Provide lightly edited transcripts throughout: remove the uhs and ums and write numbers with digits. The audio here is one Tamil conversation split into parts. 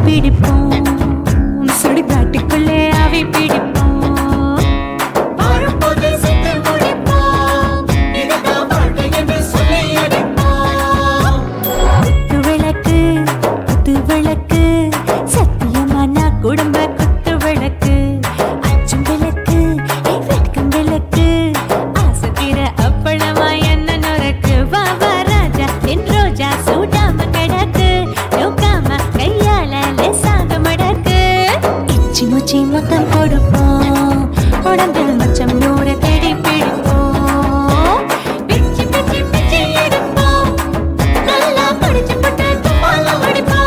பிடிப்போம் சுடுகாட்டுக்குள்ளே அவை பிடிப்போம் குடும்ப குத்து விளக்கு அச்சும் விளக்கு வெட்கம் விளக்கு ஆசத்திர அப்பளமா என்ன நொறக்கு வாவா ராஜா என் ரோஜா சூடாம கிடக்கு நோக்காம கையால லேசாக மடக்கு இச்சி முச்சி மொத்தம் கொடுப்போம் உடம்பில் மச்சம் நூறு தேடி பிடிப்போம் பிச்சி பிச்சி பிச்சி எடுப்போம் நல்லா படிச்சு போட்டு துப்பால முடிப்போம்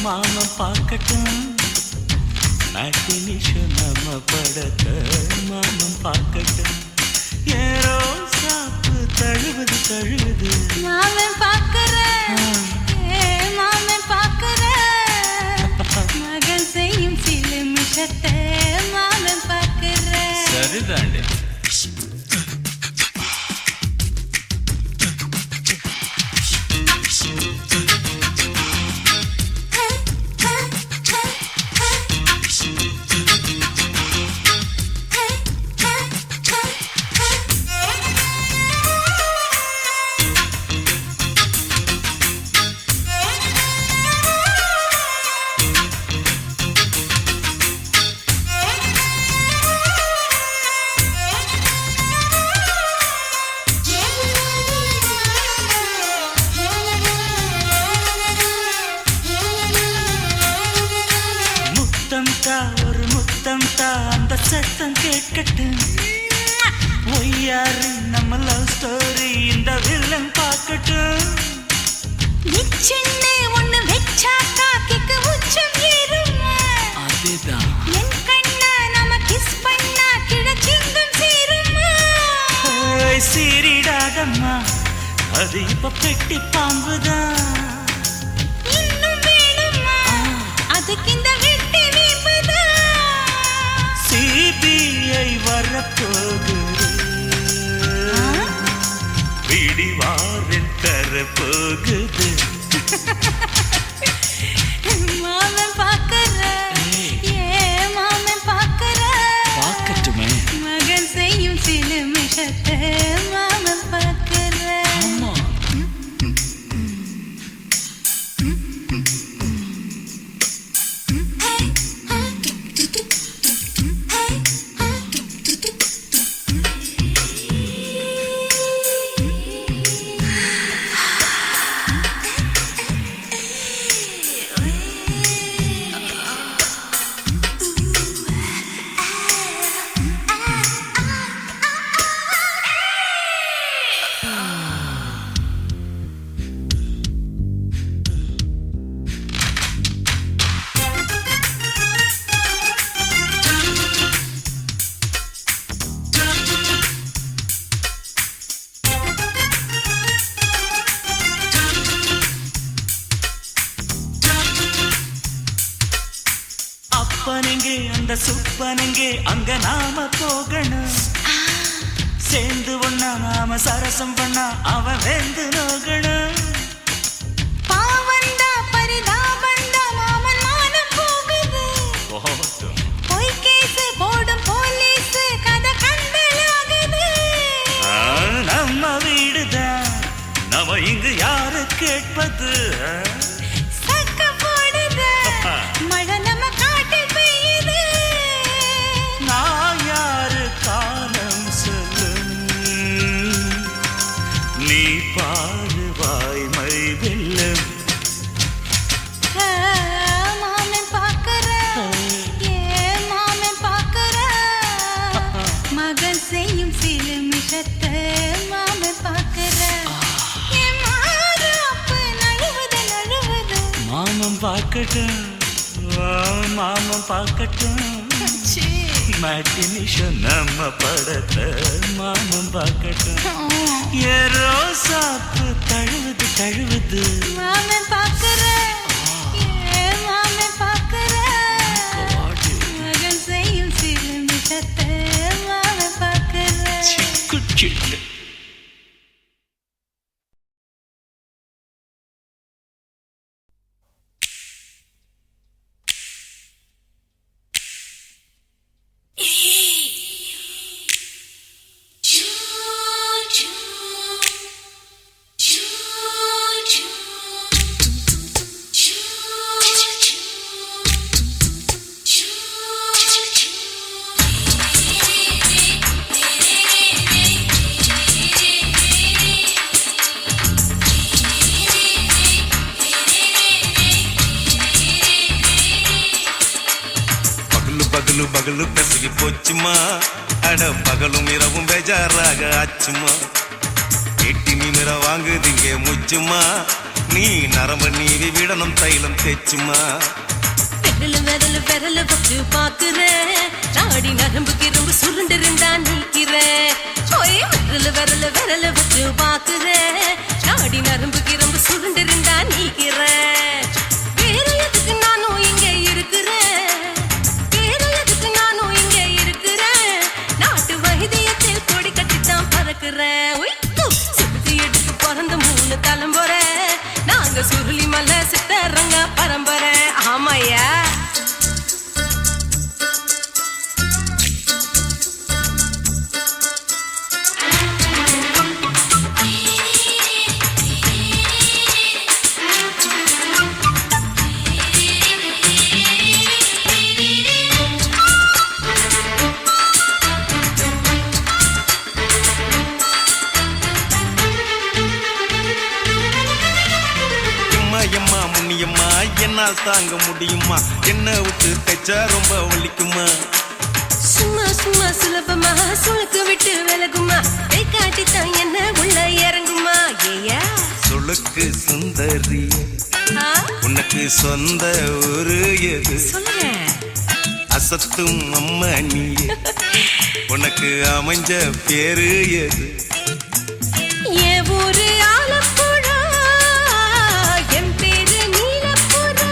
மாமன் பார்க்கட்டும் நாட்டி நிஷம் நம்ம படத்த மாமன் பார்க்கட்டும் ஏரோ சாப்பு தழுவுது தழுவுது மாமன் பார்க்கிற மாமன் பார்க்கிற மகன் செய்யும் சில மிஷத்தை மாமன் பார்க்கிற சரிதாண்டி ஒரு முத்தம் அந்த சத்தம் கேட்கட்டும் ஒய்யாரு நம்ம லவ் ஸ்டோரி இந்த வில்லன் பார்க்கட்டும் நிச்சயமே ஒண்ணு வெச்சா காக்கிக்கு உச்சம் ஏறுமா அதுதான் என் கண்ணா நாம கிஸ் பண்ணா கிடச்சிங்கும் சேருமா சீரிடாதம்மா அது இப்ப பெட்டி பாம்புதான் இன்னும் வேணுமா அதுக்கு இந்த சிபிஐ வரப்போகுது பிடிவாரில் தரப்போகுது மாமன் பார்க்கிற மாமன் பார்க்கிற பார்க்கட்டுமே மகன் செய்யும் சில மிஷத்தை மாமன் பார்க்கிற அப்பனெங்கே அந்த சுப்பனெங்கே அங்க நாம போகணும் சேர்ந்து ஒண்ணா நாம சரசம் பண்ணா அவன் வேந்து நோகணும் பாவந்தா பரிதாபந்தா மாமன் மானம் போகுது போய் கேஸ் போடும் போலீஸ் கதை கண்டலாகுது நம்ம வீடுதான் நம்ம இங்கு யாரு கேட்பது பார்க்கட்டும் மாமன் பார்க்கட்டும் மேட்டினிஷன் நம்ம படத்தை மாமன் பார்க்கட்டும் ஏரோ சாப்பு தழுவுது தழுவுது மாமன் பார்க்கற மாமன் பார்க்கற மகன் செய்யும் சிலுமிஷத்தை மாமன் பார்க்கற சிக்கு பகலு பெசகி போச்சுமா அட பகலும் இரவும் பேஜாராக ஆச்சுமா எட்டி நிமிர வாங்குதிங்க முச்சுமா நீ நரம்ப நீவி விடணும் தைலம் தேச்சுமா விரல் விரல் வச்சு பாக்குறேன் நாடி நரம்புக்கு ரொம்ப சுருண்டு இருந்தா நீக்கிறேன் விரல் வச்சு பாக்குறேன் நாடி நரம்புக்கு ரொம்ப சுருண்டு இருந்தா நீக்கிறேன் வேற எதுக்கு நானும் இங்க இருக்கிறேன் சுத்தி எடுத்து பிறந்த 3 தலைமுறை நாங்க சுருளி மலை சித்தரங்க பரம்பரை ஆமாயா என்னால் தாங்க முடியுமா என்ன விட்டு தைச்சா ரொம்ப வலிக்குமா சும்மா சும்மா சுலபமா சுளுக்கு விட்டு விலகுமா கை காட்டித்தான் என்ன உள்ள இறங்குமா ஏயா சுளுக்கு சுந்தரி உனக்கு சொந்த ஒரு எது சொல்றேன் அசத்தும் அம்மா நீ உனக்கு அமைஞ்ச பேரு எது ஏ ஊரு ஆலப்புழா என் பேரு நீலப்புறா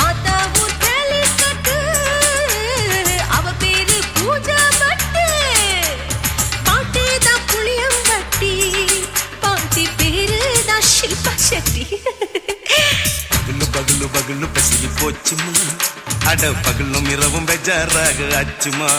ஆத்தா ஊர் கேலிக்கட்டு அவ பேரு பூஜா பட்டு பாட்டி தான் புளியம்பட்டி பாட்டி பேரு தான் ஷில்பா செட்டி பகலு பகலு பசிக்கு போச்சுமா அட பகலும் இரவும் பெஜாராக ஆச்சுமா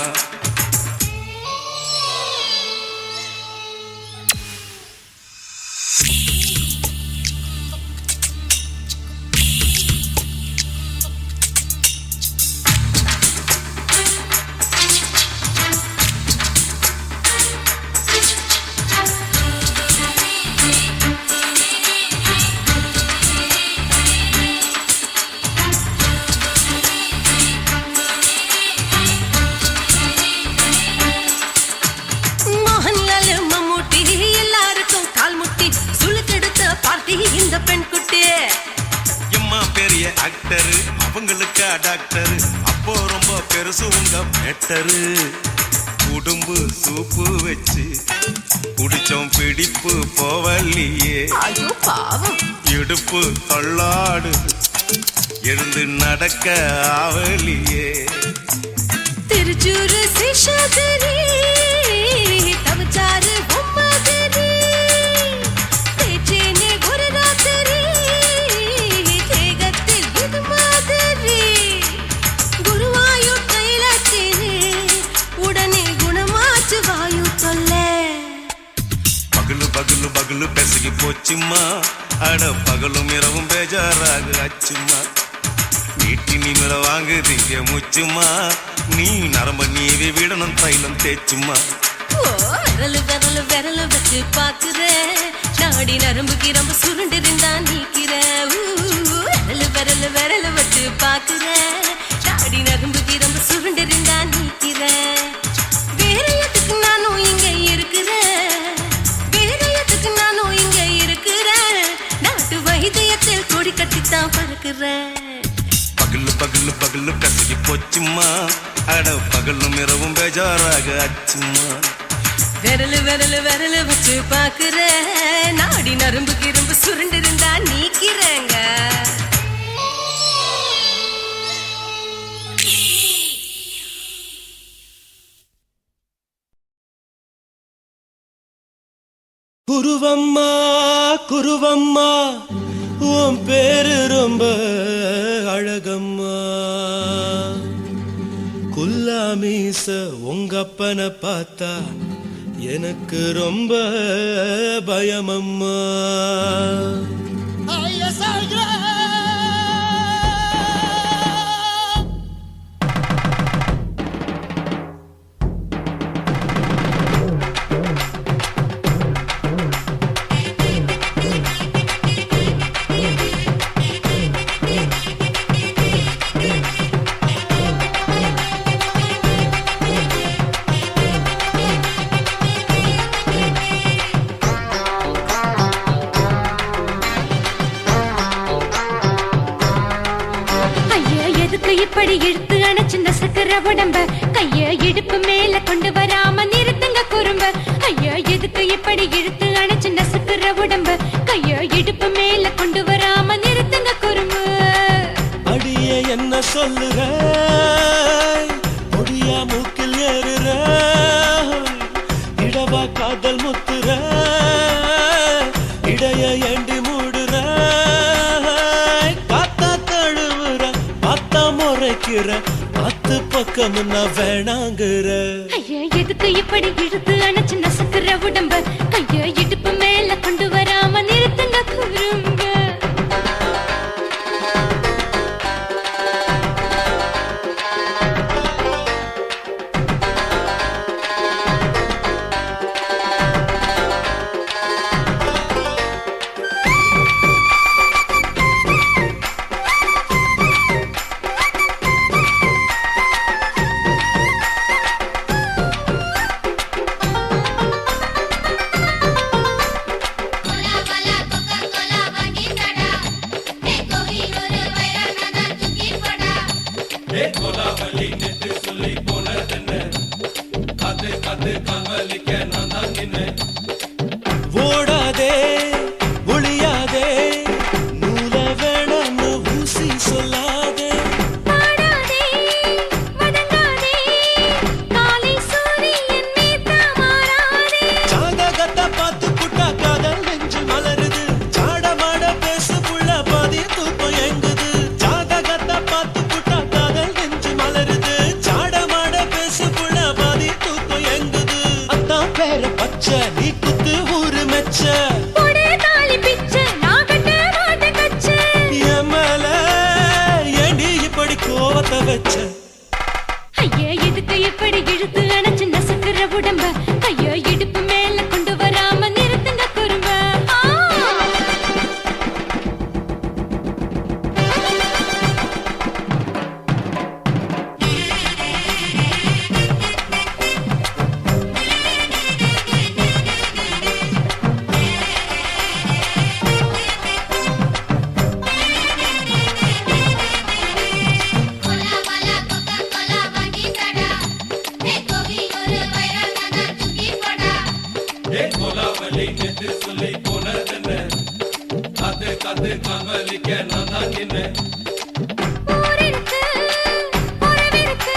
இந்த பெண் குட்டி எம்மா பெரிய ஆக்டர் அவங்களுக்கா டாக்டர் அப்போ ரொம்ப பெருசு உங்க மேட்டரு உடும்பு சூப்பு வச்சு குடிச்சோம் பிடிப்பு போவல்லையே ஐயோ பாவம் இடுப்பு தள்ளாடு எழுந்து நடக்க ஆவலியே திருச்சூரு சிஷாதிரி தவச்சாரு பொம்மாதிரி தேச்சேனே ஒரு ராத்திரி தேகத்தில் இது மாதிரி குருவாயூர் கைலாச்சேனே உடனே குணமாச்சு வாயு சொல்ல பகலு பகலு பகலு பெசகி போச்சுமா அட பகலும் இரவும் பேஜாராக ஆச்சுமா வீட்டி நிமிர வாங்குதிங்க முச்சுமா நீ நரம்ப நீவி விடணும் தைலம் தேச்சுமா விரலு விரலு விரல வச்சு பாக்குற நாடி நரம்புக்கு ரொம்ப சுருண்டு இருந்தா நீக்கிற விரலு விரலு விரல வச்சு பாக்குற நாடி நரம்புக்கு ரொம்ப சுருண்டு இருந்தா நீக்கிற வேற எதுக்கு நானும் இங்க இருக்கிறேன் வேற எதுக்கு நானும் இங்க இருக்கிறேன் நாட்டு வைத்தியத்தில் கொடி கட்டித்தான் பறக்குற பகலு பகலு பகலு கசகி போச்சுமா அட பகலும் இரவும் பேஜாராக ஆச்சுமா விரலு விரலு விரலு வச்சு பாக்குற நாடி நரம்பு கிரும்பு சுருண்டு இருந்தா நீக்கிறேங்க குருவம்மா குருவம்மா உன் பேரு ரொம்ப அழகம்மா குல்லாமீச உங்க அப்பனை பார்த்தா எனக்கு ரொம்ப பயமம்மா இப்படி இழுத்து அணைச்சு நசுக்கிற உடம்ப கைய இடுப்பு மேல கொண்டு வராம நிறுத்துங்க குறும்ப ஐயா எதுக்கு இப்படி இழுத்து அணைச்சு நசுக்கிற உடம்ப கைய இடுப்பு மேல கொண்டு வராம நிறுத்துங்க குறும்பு அடியே என்ன சொல்லுற முடியா மூக்கில் ஏறுற இடவா காதல் முத்துற இடைய ஏண்டி மூடுற காத்தா தழுவுற பார்த்தா முறைக்கிற பத்து பக்கம் நான் வேணாங்குற ஐயா எதுக்கு இப்படி இழுத்து அணைச்சு நசுக்கிற உடம்ப கைய இடுப்பு மேல கொண்டு வராம நிறுத்துங்க குறும்ப ஓடாதே ஒளியாதே நூல வேணான்னு ஊசி சொல்லாதே பாடாதே வதங்காதே காலை சூரியன் மீதா மாறாதே ஜாதகத்தை பார்த்து புட்டா காதல் நெஞ்சு மலருது சாட மாட பேசு புள்ள பாதி தூக்கம் எங்குது ஜாதகத்தை பார்த்து புட்டா காதல் நெஞ்சு மலருது சாட மாட பேசு புள்ள பாதி தூக்கம் எங்குது அத்தான் பேர பச்சை நீ குத்து ஊரு மெச்ச போடே தாலி பிச்சை நான் கட்ட மாட்டே கச்சை என் மேல ஏண்டி இப்படி கோவத்தை வச்ச ஐயா எதுக்கு இப்படி இழுத்து அணைச்சு நசுக்கிற உடம்ப கைய இடுப்பு மேல கொண்டு வராம நிறுத்துங்க குறும்ப ஊரிருக்கு உறவிருக்கு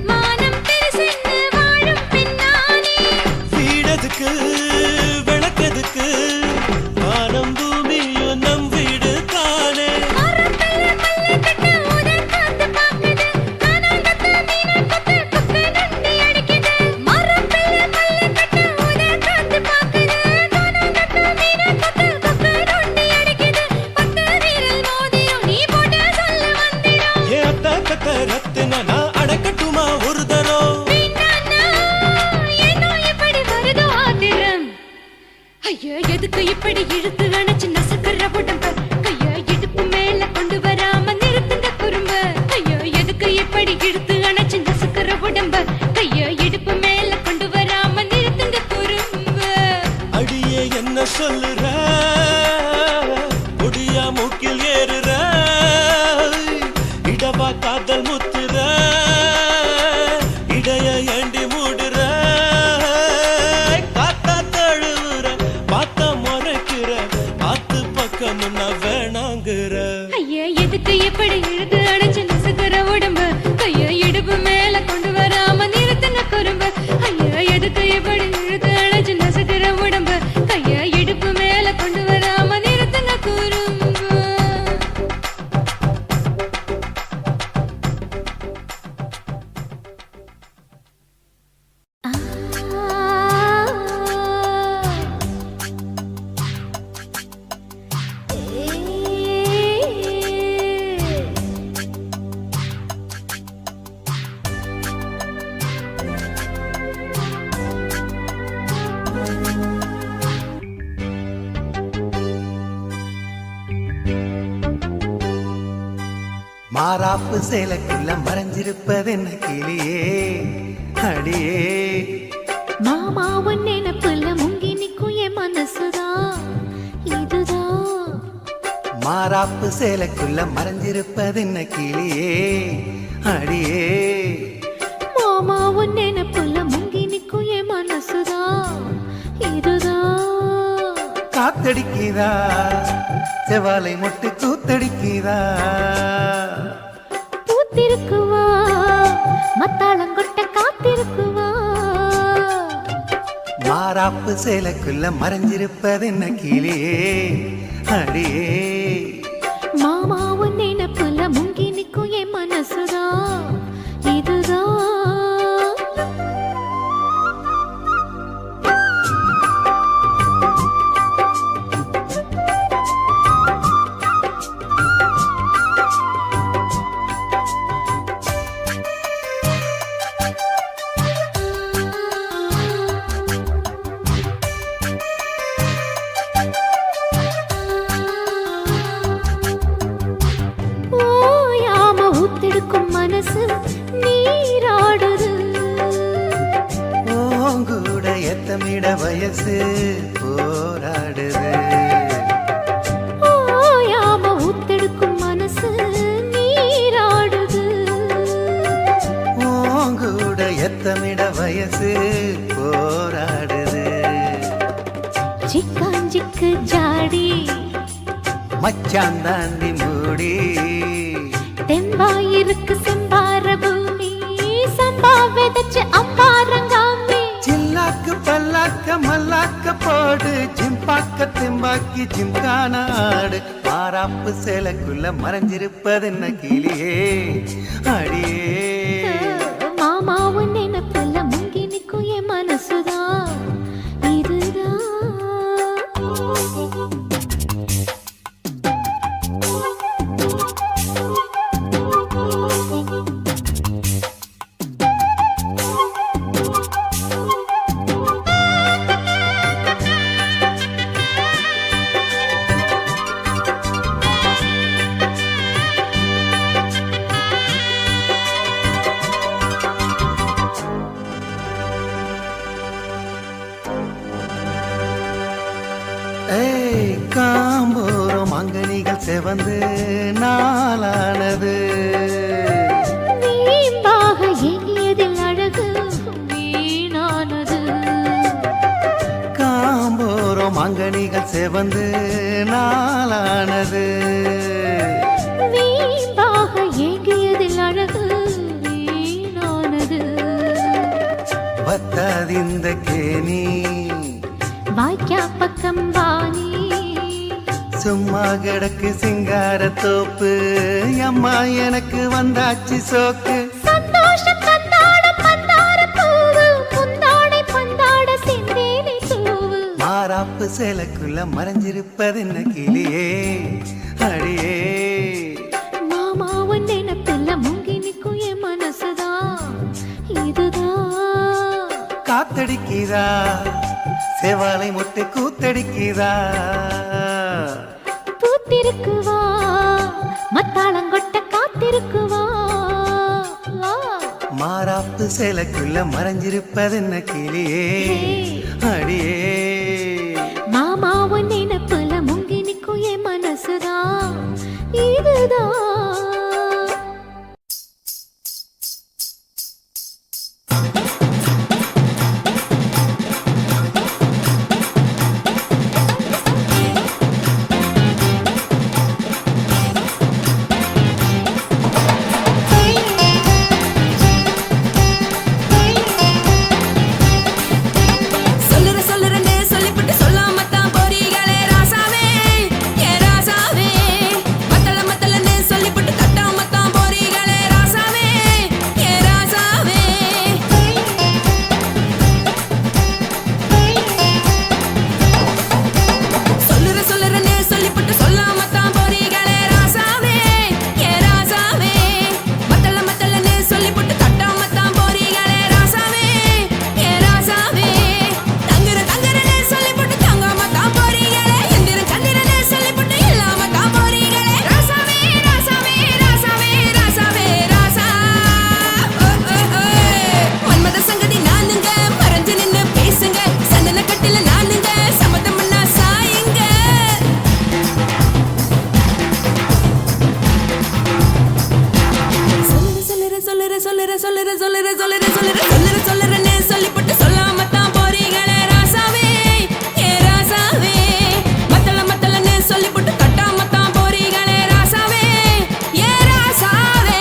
மானம் பெருசென்னு வாழும் பெண்ணானே வீடதுக்கு விளக்கதுக்கு வானம் பூமியும் நம் வீடு தானே மரத்துல மல்லி கட்டு உதர் காத்து பாக்குது கானாங்கத்து மீனா கொத்து குக்கு நண்டி அடிக்குது மரத்துல மல்லி கட்டு உதர் காத்து பாக்குது கானாங்கத்து மீனா கொத்து குக்கு நண்டி அடிக்குது பத்து வீரல் மோதிரம் நீ போட்டு சொல்ல வந்திடும் ஏ அத்த கத்த ரத்தின நான் அடக்கட்டுமா ஒரு தரம் வீணானா ஏனோ இப்படி வருதோ ஆத்திரம் ஐயா எதுக்கு இப்படி இழுத்து அணைச்சு நசுக்கிற உடம்ப கைய இடுப்பு மேல கொண்டு வராம நிறுத்துங்க குறும்ப ஐயா எதுக்கு இப்படி இழுத்து அணைச்சு நசுக்கிற உடம்ப கைய இடுப்பு மேல கொண்டு வராம நிறுத்துங்க குறும்ப அடியே என்ன சொல்லுற முடியா மூக்கில் ஏறுற மாறாப்பு சேலைக்குள்ள மறைஞ்சிருப்பது என்ன கிளியே அடியே மாமா உன் நினைப்புல முங்கி நிக்கும் என் மனசுதான் இதுதான் மாறாப்பு சேலைக்குள்ள மறைஞ்சிருப்பது என்ன கிளியே அடியே மாமா உன் நினைப்புல முங்கி நிக்கும் என் மனசுதான் இதுதான் காத்தடிக்குதா செவாலை முட்டு கூத்தடிக்குதா பூத்திருக்குவா மத்தாளங்கொட்ட காத்திருக்குவா மாறாப்பு சேலைக்குள்ள மறைஞ்சிருப்பது என்ன கிளியே அடியே மாமா உன் நினைப்புல முங்கி நிக்கும் என் மனசுதான் இதுதான் ஓயாம ஊத்தெடுக்கும் மனசு நீராடுது ஓங்கூட எத்தமிட வயசு போராடுது ஓயாம ஊத்தெடுக்கும் மனசு நீராடுது ஓங்கூட எத்தமிட வயசு போராடுது சிக்காஞ்சிக்கு ஜாடி மச்சான் தாண்டி மூடி தெம்பாயிருக்கு செம்பார பூமி சம்பா விதைச்சு அம்பாரங்காமி சில்லாக்கு பல்லாக்க மல்லாக்க போடு ஜிம்பாக்க திம்பாக்கி ஜிம்கான ஆடு மாறாப்பு சேலைக்குள்ள மறைஞ்சிருப்பது என்ன கிளியே அடியே மாமா உன் நினைப்புல முங்கி நிக்கும் என் மனசுதான் இதுதான் ஏய் காம்போரம் அங்கனிகள் செவந்து நாளானது வீம்பாக எண்ணியதில் அழகு வீணானது காம்போரம் அங்கனிகள் செவந்து நாளானது வீம்பாக ஏங்கியதில் அழகு வீணானது பத்தாதிந்த கேணி வாய்க்கா பக்கம் வாணி சும்மா கிடக்கு சிங்கார தோப்பு அம்மா எனக்கு வந்தாச்சு சோக்கு சந்தோஷம் தந்தாட பந்தார பூவு முந்தாடை பந்தாட சிந்தேனை தூவு மாறாப்பு சேலைக்குள்ள மறைஞ்சிருப்பது என்ன கிளியே அடியே மாமா உன் நினைப்புல முங்கி நிக்கும் என் மனசுதான் இதுதான் காத்தடிக்குதா செவாலை முட்டு கூத்தடிக்குதா பூத்திருக்குவா மத்தாளங்கொட்ட காத்திருக்குவா மாறாப்பு சேலைக்குள்ள மறைஞ்சிருப்பது என்ன கிளியே அடியே மாமா உன் நினைப்புல முங்கி நிக்கும் என் மனசுதான் இதுதான் சொல்லுறேன்னு சொல்லிப்புட்டு சொல்லாமத்தான் போறீங்களே ராசாவே ஏ ராசாவே மத்தளன்னு சொல்லி சொல்லுறேன்னு சொல்லிப்பட்டு சொல்லாமத்தான் போறீங்களே ராசாவே ஏ ராசாவே மத்தலன்னு சொல்லிப்பட்டு கட்டாமத்தான் போறீங்களே ராசாவே ஏ ராசாவே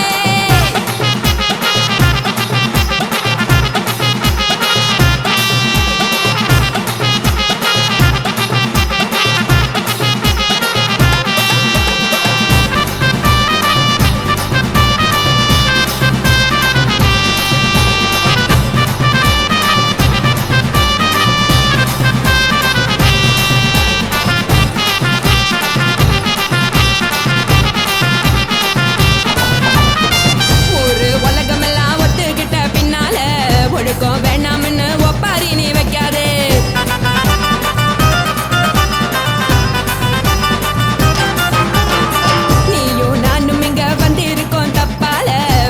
வேணாம்னு ஒப்பாரி நீ வைக்காதே நீயும் நானும் இங்க வந்திருக்கோம் தப்பால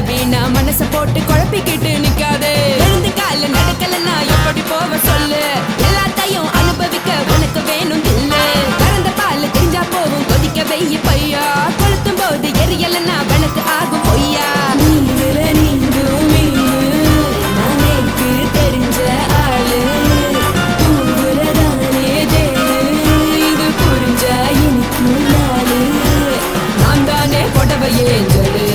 வீணா மனச போட்டு குழப்பிக்கிட்டு நிக்காதே எழுந்து கால நடக்கலன்னா எப்படி போவ சொல்லு எல்லாத்தையும் அனுபவிக்க உனக்கு வேணும் இல்ல கறந்த பால் தெரிஞ்சா போகும் கொதிக்க வெய்ய பையா கொளுத்தும் போது எரியலன்னா வனக்கு ஆகும் பொய்யா தெரிஞ்ச ஆளு தூங்குறதானே இது புரிஞ்ச எனக்கு நாளு நான் தானே கொடவையே சொல்லு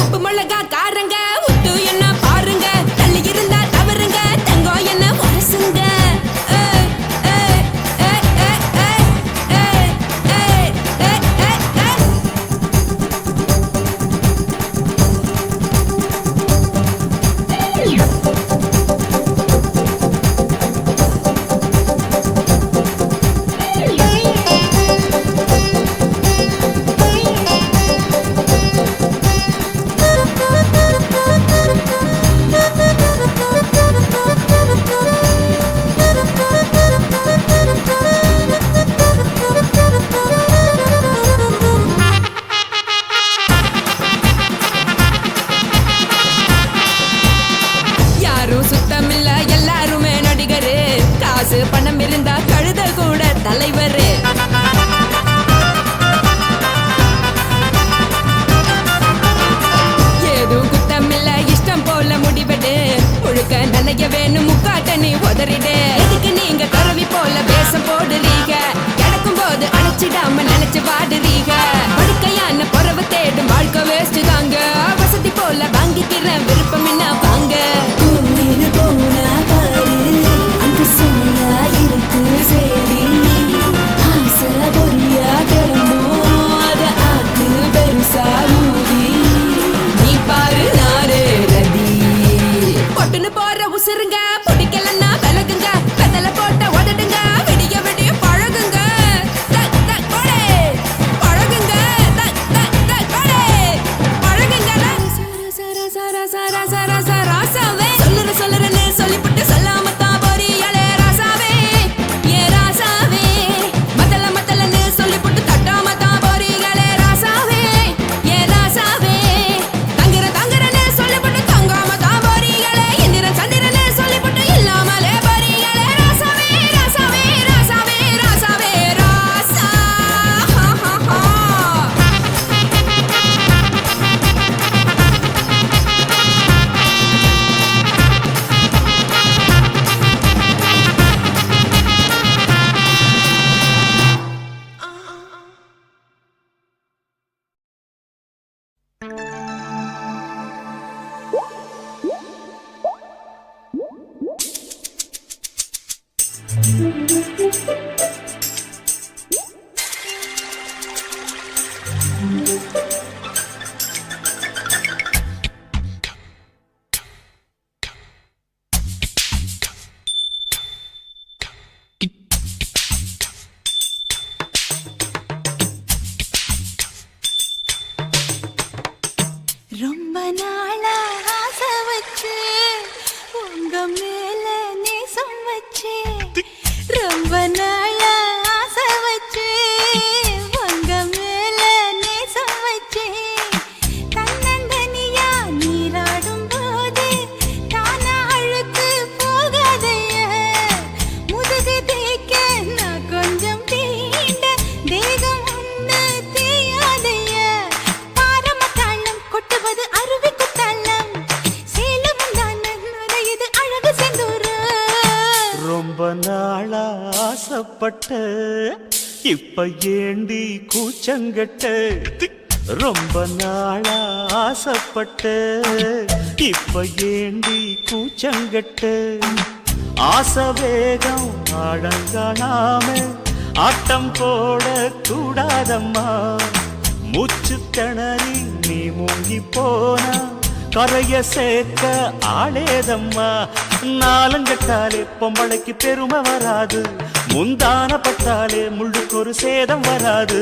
உப்பு மிளகா காரங்க உத்து என்ன பாருங்க தள்ளி இருந்தா தவறுங்க தங்கம் என்ன வரசுங்க சுத்தமில்ல எல்லாருமே நடிகரு காசு பணம் இருந்தா கழுத கூட தலைவரு ஏதும் குத்தமில்ல இஷ்டம் போல முடிவெடு முழுக்க நனைய வேணும் முக்காட்ட நீ உதறிடு எதுக்கு நீங்க கருவி போல வேஷம் போடுறீங்க கிடக்கும் போது அணைச்சிடாம நினைச்சு பாடுறீங்க படுக்கையான பொறவை தேடும் வாழ்க்கை வேஸ்ட் தாங்க வசதி போல வாங்கிக்கிறேன் விருப்பம் என்ன வாங்க போனா பாரு அந்த சுமையா இருக்கு சரி ஆசை பொரியா கிளம்பும் அத ஆக்கு பெருசா ஊதி நீ பாரு நாரு ரதி பொட்டுன்னு போற உசுருங்க பிடிக்கலன்னா விலகுங்க கதல போட்ட உதடுங்க விடிய விடிய பழகுங்க பழகுங்க பழகுங்க ராசாவே சொல்லுறேன்னு சொல்லிப்புட்டு சொல்லாமத்தான் போறீங்களே ராசாவே ஏ ராசாவே மத்தலன்னு சொல்லிப்புட்டு தட்டாமத்தான் போறீங்களே ராசாவே ஏ ராசாவே தங்குறேன்னு சொல்லிப்புட்டு தங்காமத்தான் போறீங்களே இந்திரன் சந்திரன்னு சொல்லிப்புட்டு இல்லாமலே போறீங்களே ராசாவே ராசாவே ராசாவே ராசாவே ராசா ரொம்ப நாளா ஆசை வச்சு உங்க மேல நேசம் வச்சு ரொம்ப நாளா ஆசை வச்சு உங்க மேல நேசம் வச்சு தன்னந்தனியா நீராடும் போது தானா அழுக்கு போகாதைய முதுகு தேய்க்க நான் கொஞ்சம் தீண்ட தேகம் ஒண்ணு தேயாதைய பாரமத்தாளம் கொட்டுவது அருவி குத்தாளம் ஆசைப்பட்ட இப்ப ஏண்டி கூச்சங்கட்ட ரொம்ப நாளா ஆசைப்பட்ட இப்ப ஏண்டி கூச்சங்கட்ட ஆசை வேகம் ஆழங்காணாம ஆட்டம் போட கூடாதம்மா மூச்சு திணறி நீ மூங்கி போனா கரைய சேர்க்க ஆளேதம்மா நாலங்கட்டாலே பொம்பளைக்கு பெருமை வராது முந்தான பட்டாலே முள்ளுக்கு ஒரு சேதம் வராது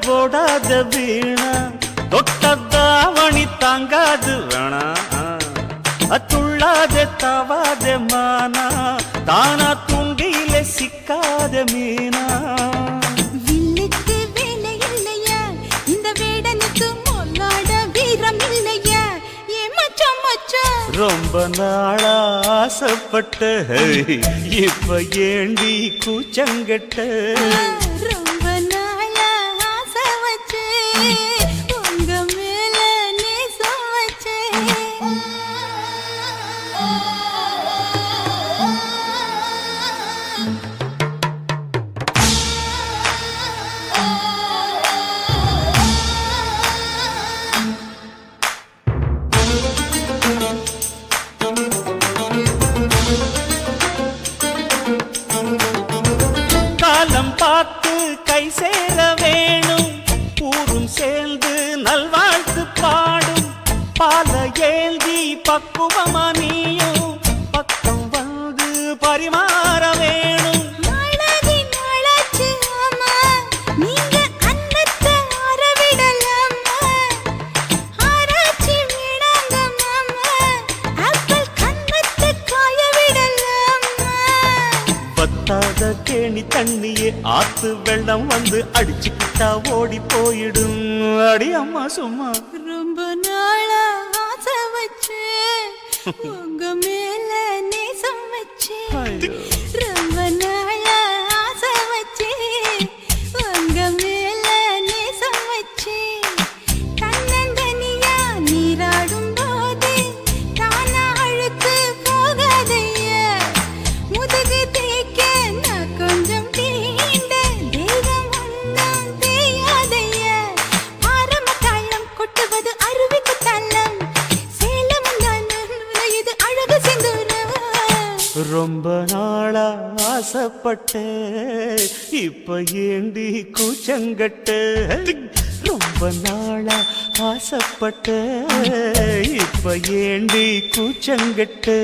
போடாத வீணா தொட்டதாவணி தாங்காது வேணா அத்துள்ளாத தவாத மானா தானா துண்டியில சிக்காத மீனா வில்லுக்கு வேலை இல்லையா இந்த வேடனுக்கு மொல்லாட வீரம் இல்லையா ஏ மச்சான் மச்சான் ரொம்ப நாளா ஆசைப்பட்ட இப்ப ஏண்டி கூச்சங்கட்ட ரொம்ப நாளா ஆசை வச்சு உங்க மேல நேசம் வச்சு காலம் பார்த்து கை சேர வேணும் ஊரும் சேர்ந்து நல்வாழ்த்து பாடும் பால ஏந்தி பக்குவமா நீயும் பக்கம் வந்து பரிமாற வேணும் நாளாகி நாளாச்சு ஆமா நீங்க அன்னத்தை அறவிடலாமா ஆராய்ச்சி விடாங்க மாமா ஆப்பிள் கன்னத்தை காய விடலாமா பத்தாத கேணி தண்ணியே ஆத்து வெள்ளம் வந்து அடிச்சுக்கிட்டா ஓடி போயிடும் அடி அம்மா சும்மா ரொம்ப நாளா ஆசை வச்சு உங்க மேல நேசம் வச்சு ரொம்ப நாளா ஆசை வச்சு உங்க மேல நேசம் வச்சு தன்னந்தனியா நீராடும் போது தானா அழுக்கு போகாதையா முதுகு தேய்க்க நான் கொஞ்சம் தீண்ட தெய்வம் ஒன்றும் தேயாதையா ஆரம்ப தாளம் கொட்டுவது அருவிக்கு தள்ளம் சேலம் இது அழகு சிந்துரம் ரொம்ப நாளா ஆசைப்பட்ட இப்ப ஏண்டி கூச்சங்கட்ட ரொம்ப நாளா ஆசைப்பட்ட இப்ப ஏண்டி கூச்சங்கட்ட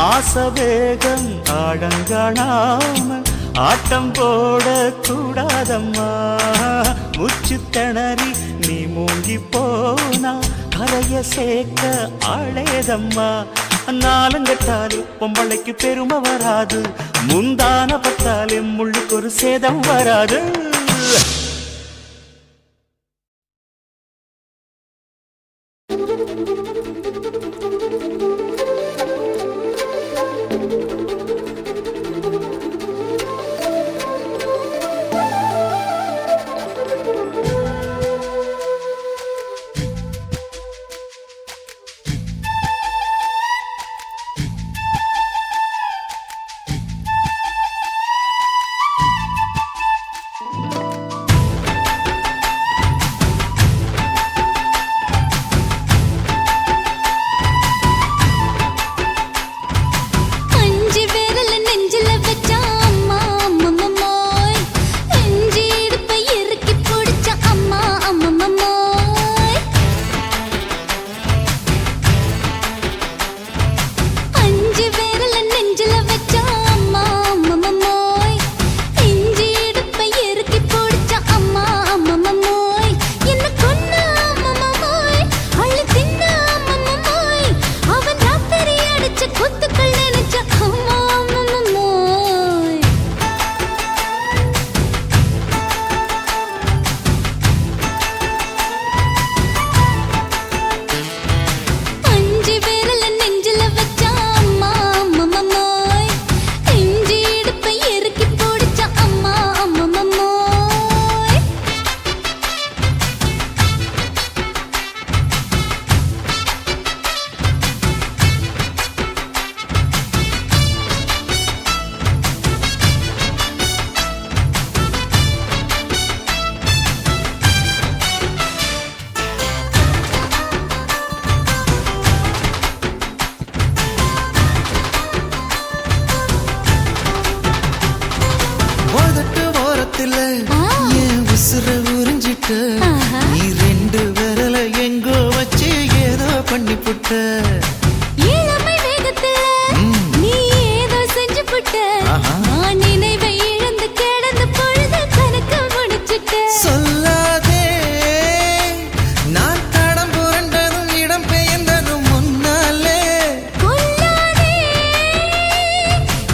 ஆசை வேகம் ஆடங்காணாம ஆட்டம் போட கூடாதம்மா முச்சு திணறி நீ மூங்கி போனா கரைய சேர்க்க ஆளேதம்மா நாலங்கட்டாலே பொம்பளைக்கு பெருமை வராது முந்தான பட்டாலே முள்ளுக்கு ஒரு சேதம் வராது வேகத்துல என் உசுர உறிஞ்சிட்ட நீ ரெண்டு விரல எங்கோ வச்சு ஏதோ பண்ணி புட்ட இளமை வேகத்துல நீ ஏதோ செஞ்சு புட்ட நான் நினைவை இழந்து கிடந்த பொழுது கணக்கு முடிச்சிட்ட சொல்லாதே நான் தடம் புரண்டதும் இடம் பெயர்ந்ததும் முன்னாலே கொல்லாதே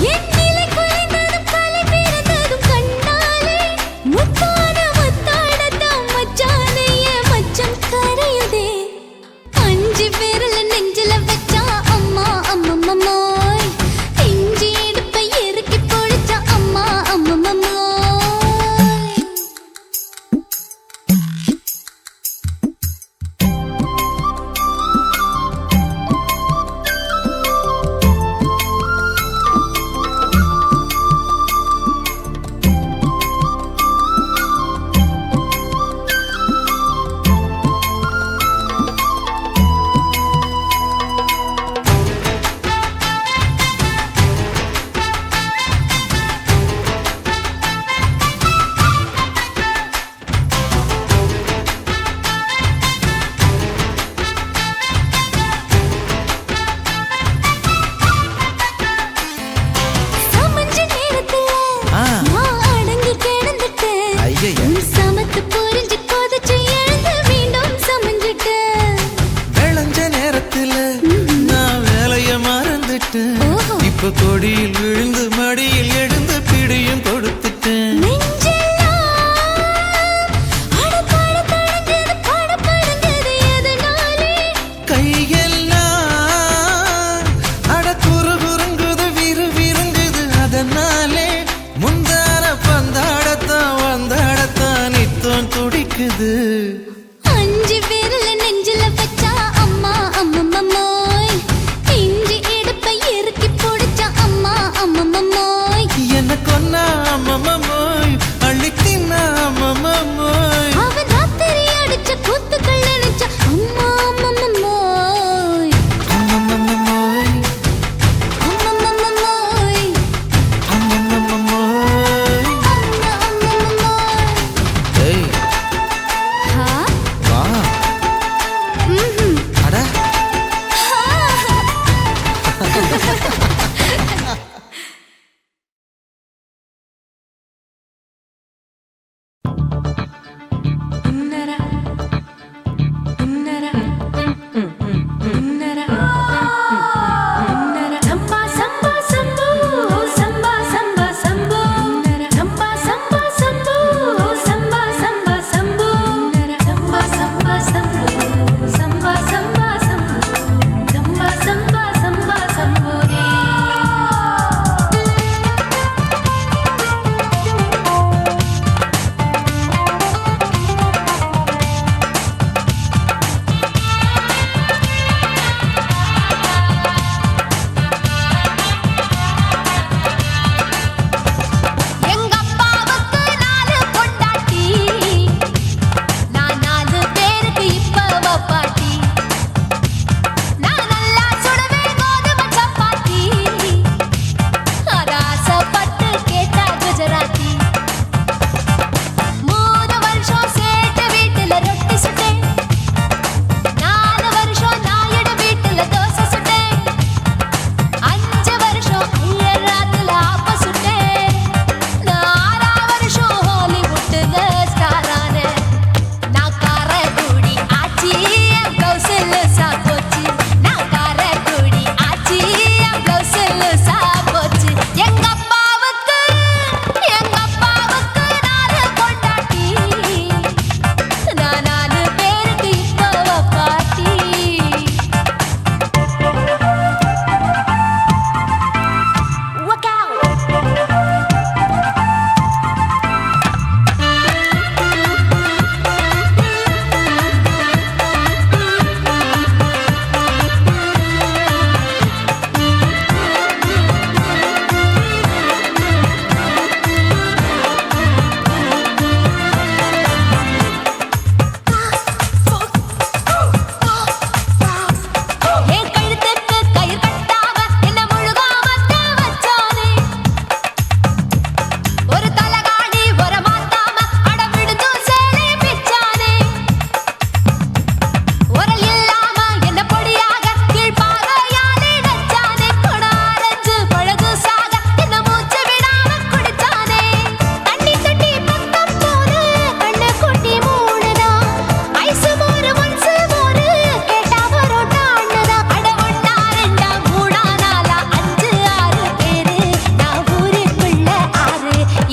என் நிலை குலைந்ததும் கலை பிறந்ததும் கண்ணாலே முத்தான முத்தாடத்தான் மச்சானே என் மச்சம் கரையுதே அஞ்சு விரல நெஞ்சில வச்சா அம்மா அம்மம்மம்மோய் இஞ்சி இடுப்பை இறுக்கி பொழிச்சா அம்மா அம்மம்மம்மோய்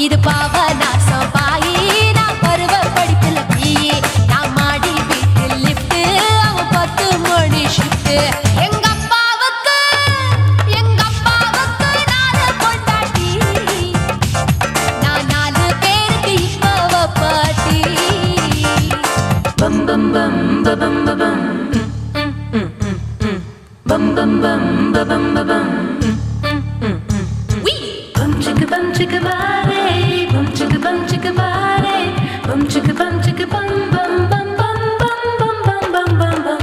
இது பாவ நாசம் பாயி நான் பருவ படிப்புல பிஏ நான் மாடி வீட்டு லிஃப்ட் அவன் 10 மணி ஷிஃப்ட் எங்க அப்பாவுக்கு நாலு பொண்டாட்டி நான் 4 பேருக்கு இப்ப பாட்டி பம் பம் பம் பம் பம் bum bum bum bum bum bum bum chicka body bum chicka body bum chicka bum bum bum bum bum bum bum bum bum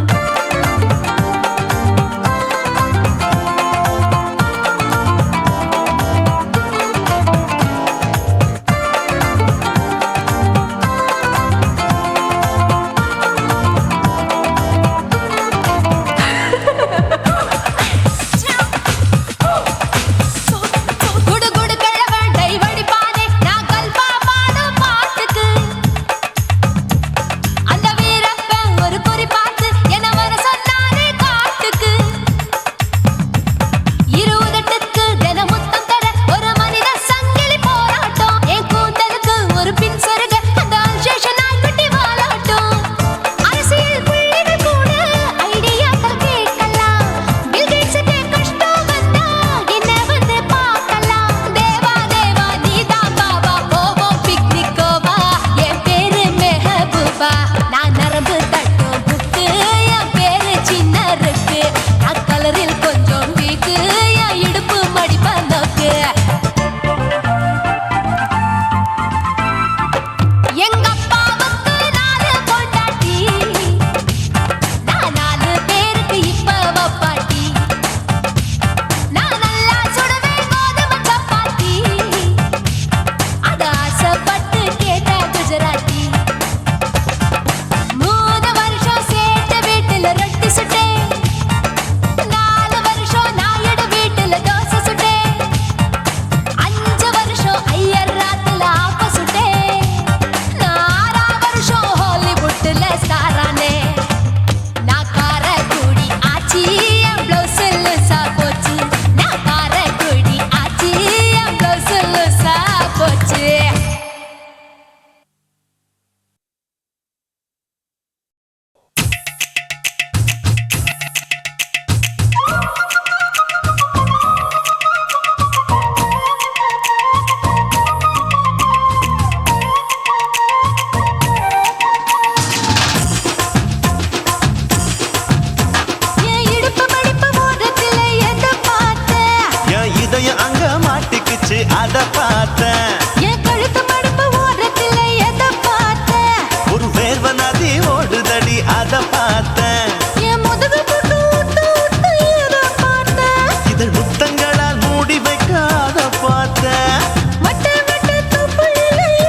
அத பார்த்தேன் என் கழுத்து மடிப்பு ஓரத்துல எதை பார்த்தேன் ஒரு வேர்வ நதி ஓடுதடி அத பார்த்தேன் என் முதுகு புட்டு விட்டு விட்டு எதை பார்த்தேன் இதழ் முத்தங்களால் மூடி வைக்க அத பார்த்தேன் வட்ட வட்ட துப்புல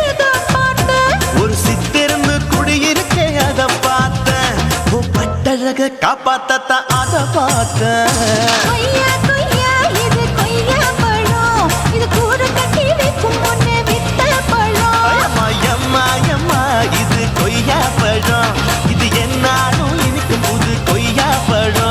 எதை பார்த்தேன் ஒரு சித்திருந்து குடியிருக்கே அத பார்த்தேன் ஓ பட்டழக காப்பாத்தத்தான் அத பார்த்தேன் கொய்யா கொய்யா இது கொய்யா பழம் இது கூட கட்டி வைக்கும் முன்னே வித்த பழம் அம்மா இது கொய்யா பழம் இது என்னாலும் இனிக்கும் புது கொய்யா பழம்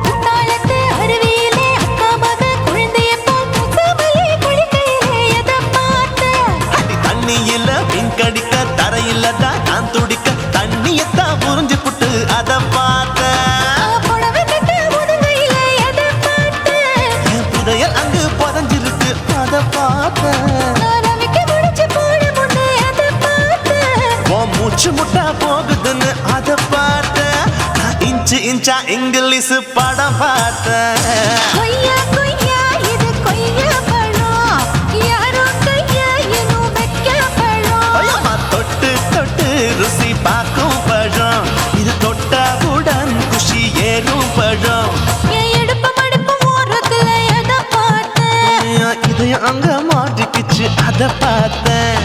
குத்தாலத்து அருவியிலே அக்கா மக குழந்தைய போல் முகமலி குளிக்கையிலே எதை பார்த்தேன் அடி தண்ணியில பிங்கடிக்க தரையில தான் நான் துடிக்க தண்ணியத்தான் புரிஞ்சு புட்டு அத பார்த்தேன் புடவை கட்ட முதுகையிலே எதை பார்த்தேன் என் புதையல் அங்கு புதஞ்சிருக்கு அத பார்த்தேன் ரவிக்கு முடிச்சு போட முன்னே எதை பார்த்தேன் உன் மூச்சு முட்டா போகுதுன்னு அத பார்த்தேன் நான் இன்ச்சு இன்ச்சா இங்கிலீஷ் படம் பார்த்தேன் கொய்யா கொய்யா இது கொய்யா பழம் யாரோ கையா இன்னும் வைக்க பழம் அம்மா தொட்டு தொட்டு ருசி பார்க்கும் பழம் இது தொட்டாவுடன் குஷி ஏறும் பழம் என் இடுப்பு மடிப்பு ஓரத்துல எதை பார்த்தேன் இதயம் அங்க மாட்டிக்கிச்சு அத பார்த்தேன்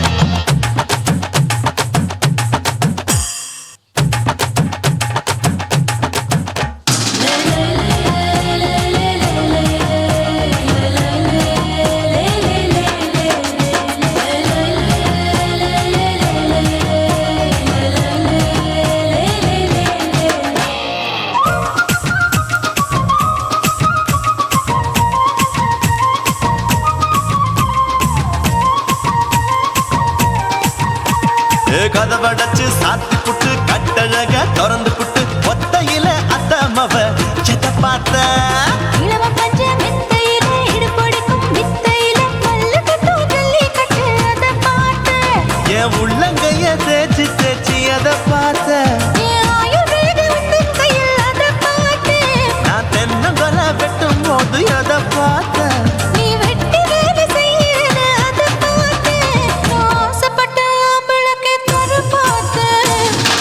கதவடைச்சு சாத்தி புட்டு கட்டழக திறந்து புட்டு ஒத்தையில அத்தமவ செத்த பார்த்த இளவ பஞ்ச மெத்தையில இடுப்பொடிக்கும் வித்தையில மல்லு கட்டும் ஜல்லி கட்டு அத பார்த்த என் உள்ளங்கைய தேய்ச்சி தேய்ச்சி அத பார்த்த என் ஆயுர்வேத உந்தன் கையில் அத பார்த்த நான் தென்னங்கொலை வெட்டும் போது அத பார்த்த நீ வெட்டி வேலை செய்யறது அத பார்த்த ஆசைப்பட்ட ஆம்பளக்கு தர பார்த்த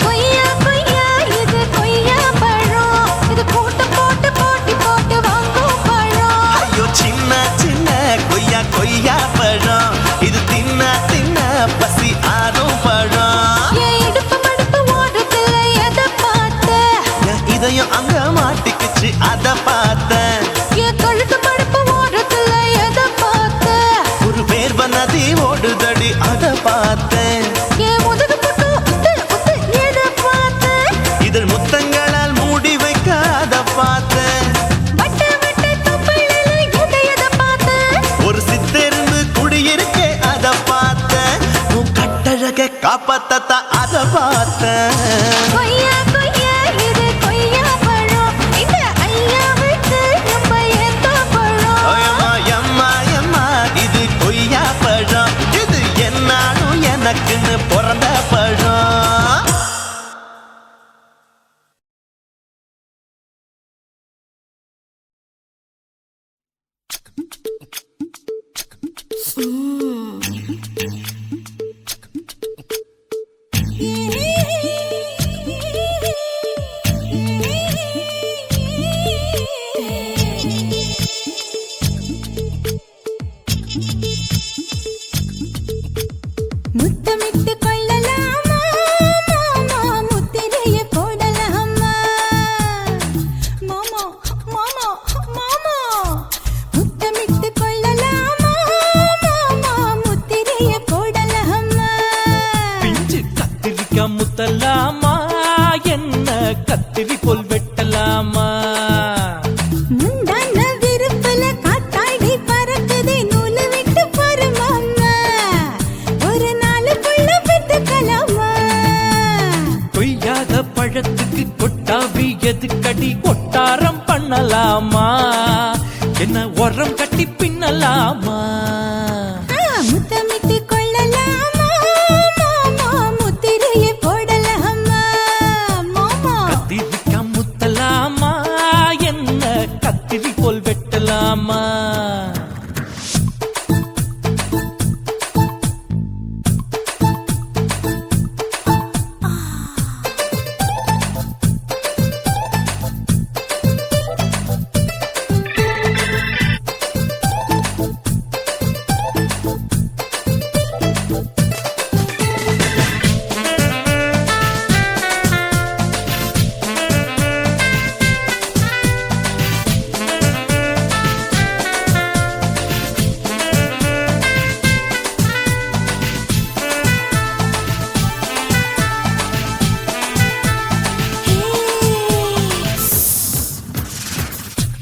கொய்யா கொய்யா இது கொய்யா பழம் இது போட்டு போட்டு போட்டி போட்டு வாங்கும் பழம் ஐயோ சின்ன சின்ன கொய்யா கொய்யா பழம் இது தின்ன தின்ன பசி ஆறும் பழம் என் இடுப்பு மடுப்பு ஓடுதுல எதை பார்த்த என் இதயம் அங்க மாட்டிக்குச்சு அத பார்த்தேன் என் கழுத்து மடுப்பு ஓடுதுல எதை பார்த்த ஒரு வேர்வ நதி ஓடுதடி அத பார்த்தேன் என் முதுகு புட்டு உத்து உத்து எதை பார்த்த இதழ் முத்தங்களால் மூடி வைக்க அத பார்த்தேன் வட்ட வட்ட தொப்பையில எதை பார்த்த ஒரு சித்தெரும்பு குடியிருக்கே அத பார்த்தேன் உன் கட்டழக காப்பாத்தத்தா அத பார்த்தேன் கொய்யா கொய்யா இது கொய்யா பழம் இந்த ஐயாவுக்கு ரொம்ப ஏத்த பழம் அம்மா எம்மா எம்மா இது கொய்யா பழம் இது என்னாலும் எனக்குன்னு பிறந்த பழம் முத்தமிட்டு கொள்ளலாமா மாமா முத்திரைய போடலாமா மாமா மாமா மாமா முத்தமிட்டு கொள்ளலாமா மாமா முத்திரைய போடலாமா பிஞ்சு கத்திரிக்கா முத்தலாமா என்ன கத்திரி போல் வெட்டலாமா முந்தான விருப்பல காத்தாடி பறக்குது நூலு விட்டு பாரு மாமா ஒரு நாளுக்குள்ள பெற்றுக்கலாமா கொய்யாத பழத்துக்கு கொட்டாவி எதுக்கடி கொட்டாரம் பண்ணலாமா என்ன உரம் கட்டி பின்னலாமா முத்தமிட்டு கொள்ளலாமா மாமா முத்திரைய போடலாமா மாமா கத்திரிக்கா முத்தலாமா என்ன கத்திரி போல் வெட்டலாமா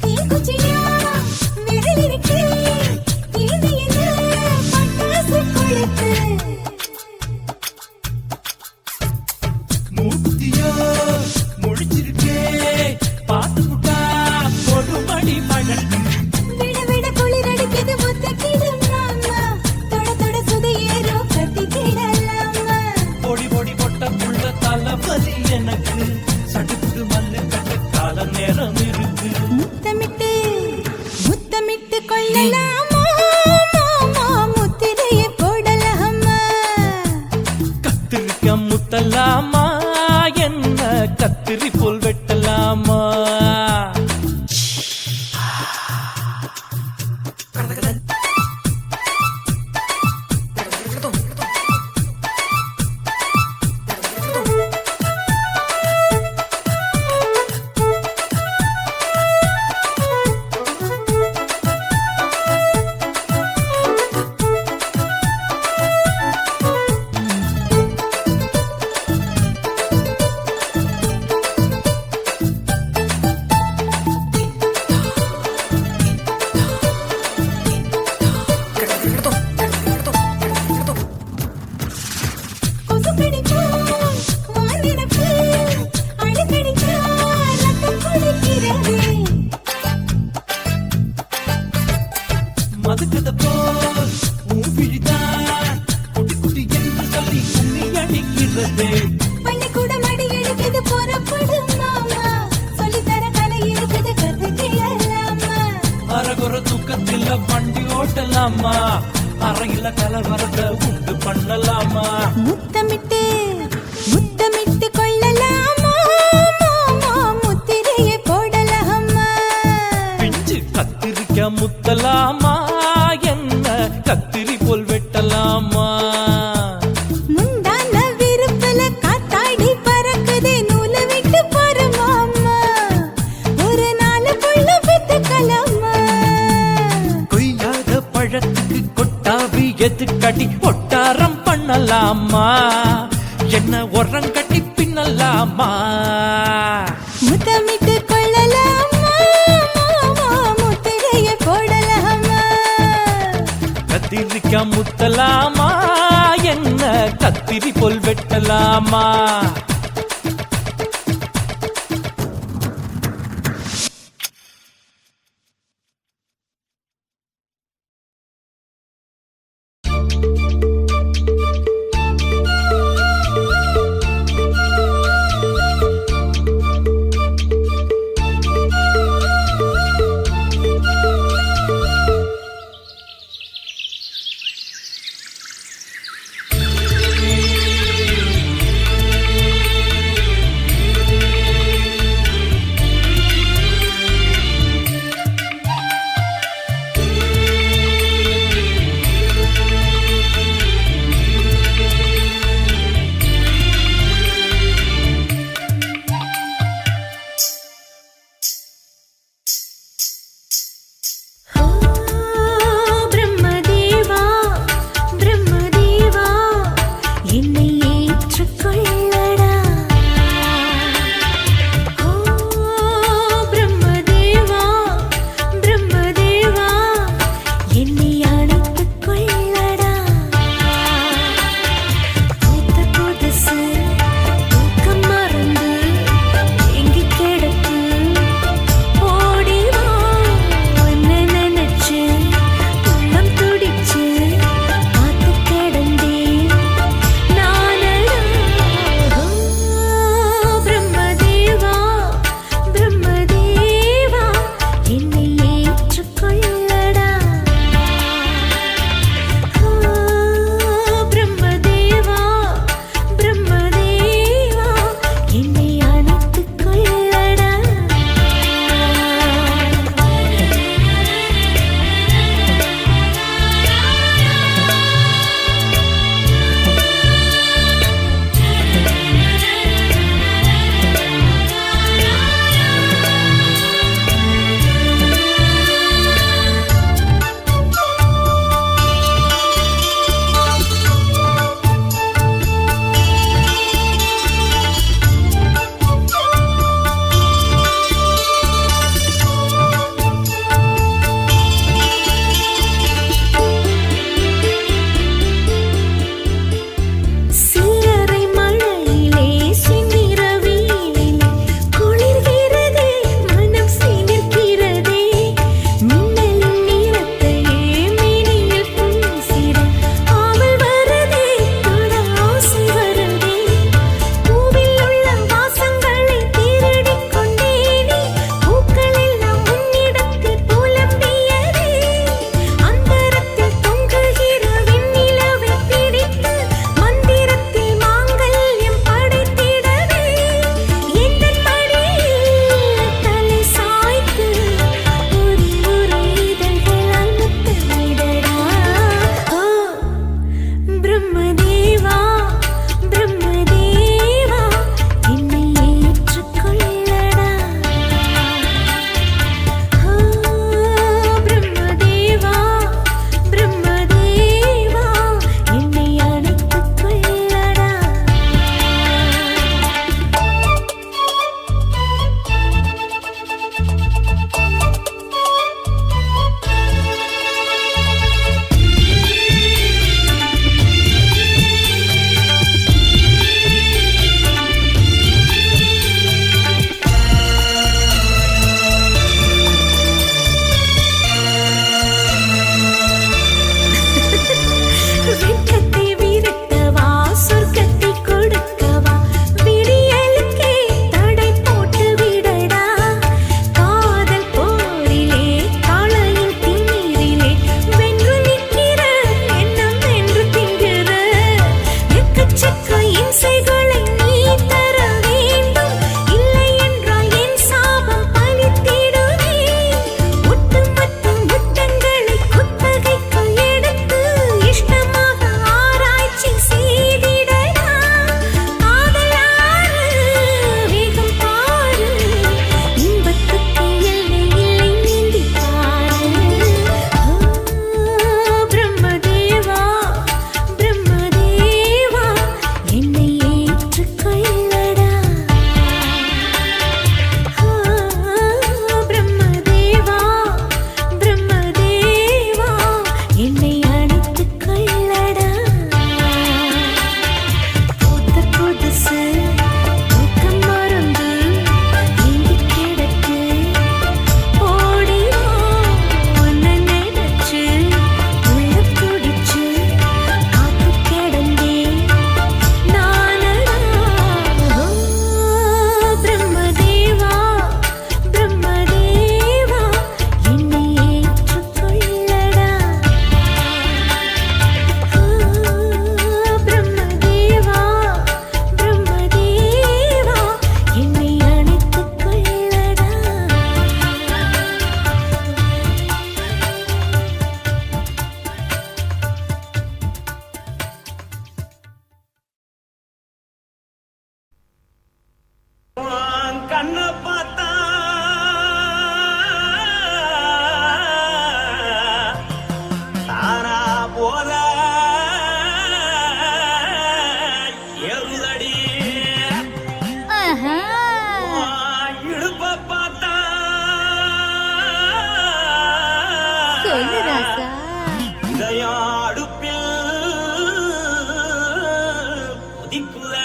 தீக்குச்சியா விரல் இருக்கு தீந்து என்ன பட்டாசு கொளுத்து மூத்தியோ முடிச்சிருக்கே பாத்து புட்டா பொறுமடி மழக்கு விட விட குளிர் அடிக்குது முத்தக்கிடும் மாமா தொட தொட சுதி ஏறோ கட்டிக்கிடலாமா பொடி பொடி பொட்ட புள்ள தலைவலி எனக்கு சடுக்கு மல்லு கட்ட கால நேரம் இருக்கு முத்தமிட்டு முத்தமிட்டு கொள்ளலாமா மாமா முத்திரைய போடலாமா கத்திரிக்க முத்தலாமா என்ன கத்திரி போல் வெட்டலாமா சொல்லுதே பள்ளிக்கூட மடி எடுக்குது புறப்படும் மாமா சொல்லித்தர கலை இருக்குது கத்துக்கலாமா அரகுற தூக்கத்தில் வண்டி ஓட்டலாமா அறையில கலவரத்தை உண்டு பண்ணலாமா முத்தமிட்டு முத்தமிட்டு கொள்ளலாமா மாமா முத்திரையை போடலாமா பிஞ்சு கத்திரிக்க முத்தலாமா என்ன கத்திரி போல் வெட்டலாமா முந்தான விருப்பல காத்தாடி பறக்குதே நூலை விட்டு போற மாமா ஒரு நாளுக்குள்ள வித்துக்கலாமா கொய்யாத பழத்துக்கு கொட்டாவி எதுக்கடி ஒட்டாரம் பண்ணலாமா என்ன உரங்கட்டி பின்னலாமா முத்தமிட்டு கொள்ளலாமா மாமா முத்திரையை போடலாமா கத்திரிக்க முத்தலாமா என்ன கத்திரி போல் வெட்டலாமா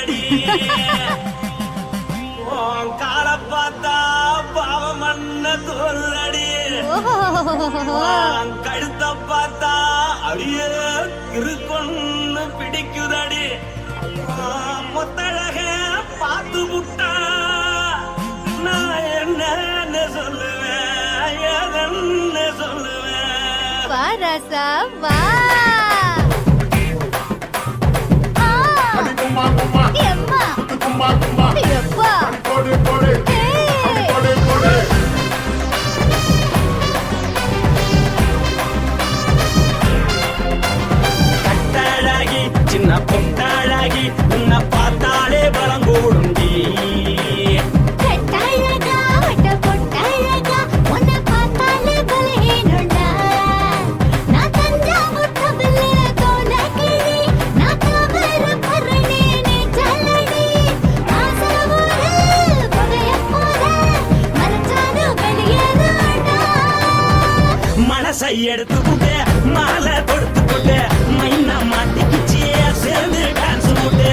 சொல்லடி உன் கால பார்த்தா பாவம் அண்ண தோல்லடி உன் கழுத்த பார்த்தா அடியே இருக்குன்னு பிடிக்குதடி மொத்தழக பார்த்து விட்டா நான் என்ன சொல்லுவேன் எதன்னு சொல்லுவேன் வா ராசா வா எம்மா எப்பா கட்டாழாகி சின்ன பொட்டாழாகி உன்னை பார்த்தாலே பலம் கூடுண்டி கட்டாழகா வட்ட பொட்டாழகா உன்னை பார்த்தாலே பலஹீனண்டா நான் தஞ்சாவூர் தவிலே தோலகிரி நான் தவறு பரணி நீ சல்லடி ஆசவூரு புகைய போல மறைச்சாலும் வெளியேறாண்டா மனசை எடுத்துக்கிட்டே மாலை கொடுத்துக்கிட்டே மைனா மாட்டிக்கிச்சியே சேர்ந்து டான்ஸ் போட்டு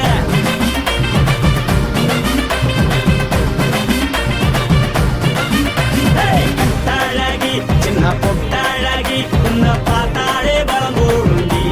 கட்டாழகி சின்ன பொட்டாழகி உன்னை பார்த்தாலே பலம் கூடுண்டி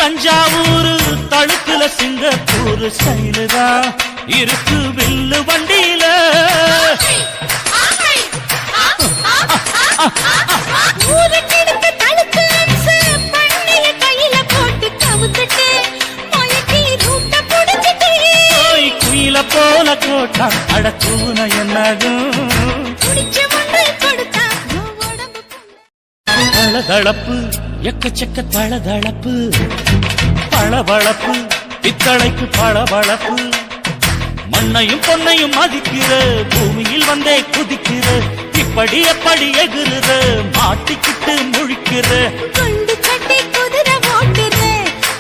தஞ்சாவூர் தழுக்குல சிங்கப்பூர் ஸ்டைலு தான் இருக்கு வில்லு வண்டியில. ஊருக்கெடுத்து தடுத்து அம்சு பண்ணிய கையில போட்டு கவுத்துட்டு மயக்கி ரூட்ட புடிச்சிட்டு குயில போல கோட்டா அடக்கூன என்னாகும் குடிச்ச மண்ணை கொடுத்தா உடம்பு தளதளப்பு எக்கச்சக்க தளதளப்பு பளபளப்பு பித்தளைக்கு பளபளப்பு மண்ணையும் பொன்னையும் மதிக்கிற பூமியில் வந்தே குதிக்கிற இப்படி எப்படி எகுறுற மாட்டிக்கிட்டு முழிக்கிற குண்டு சட்டி குதிரை ஓட்டுற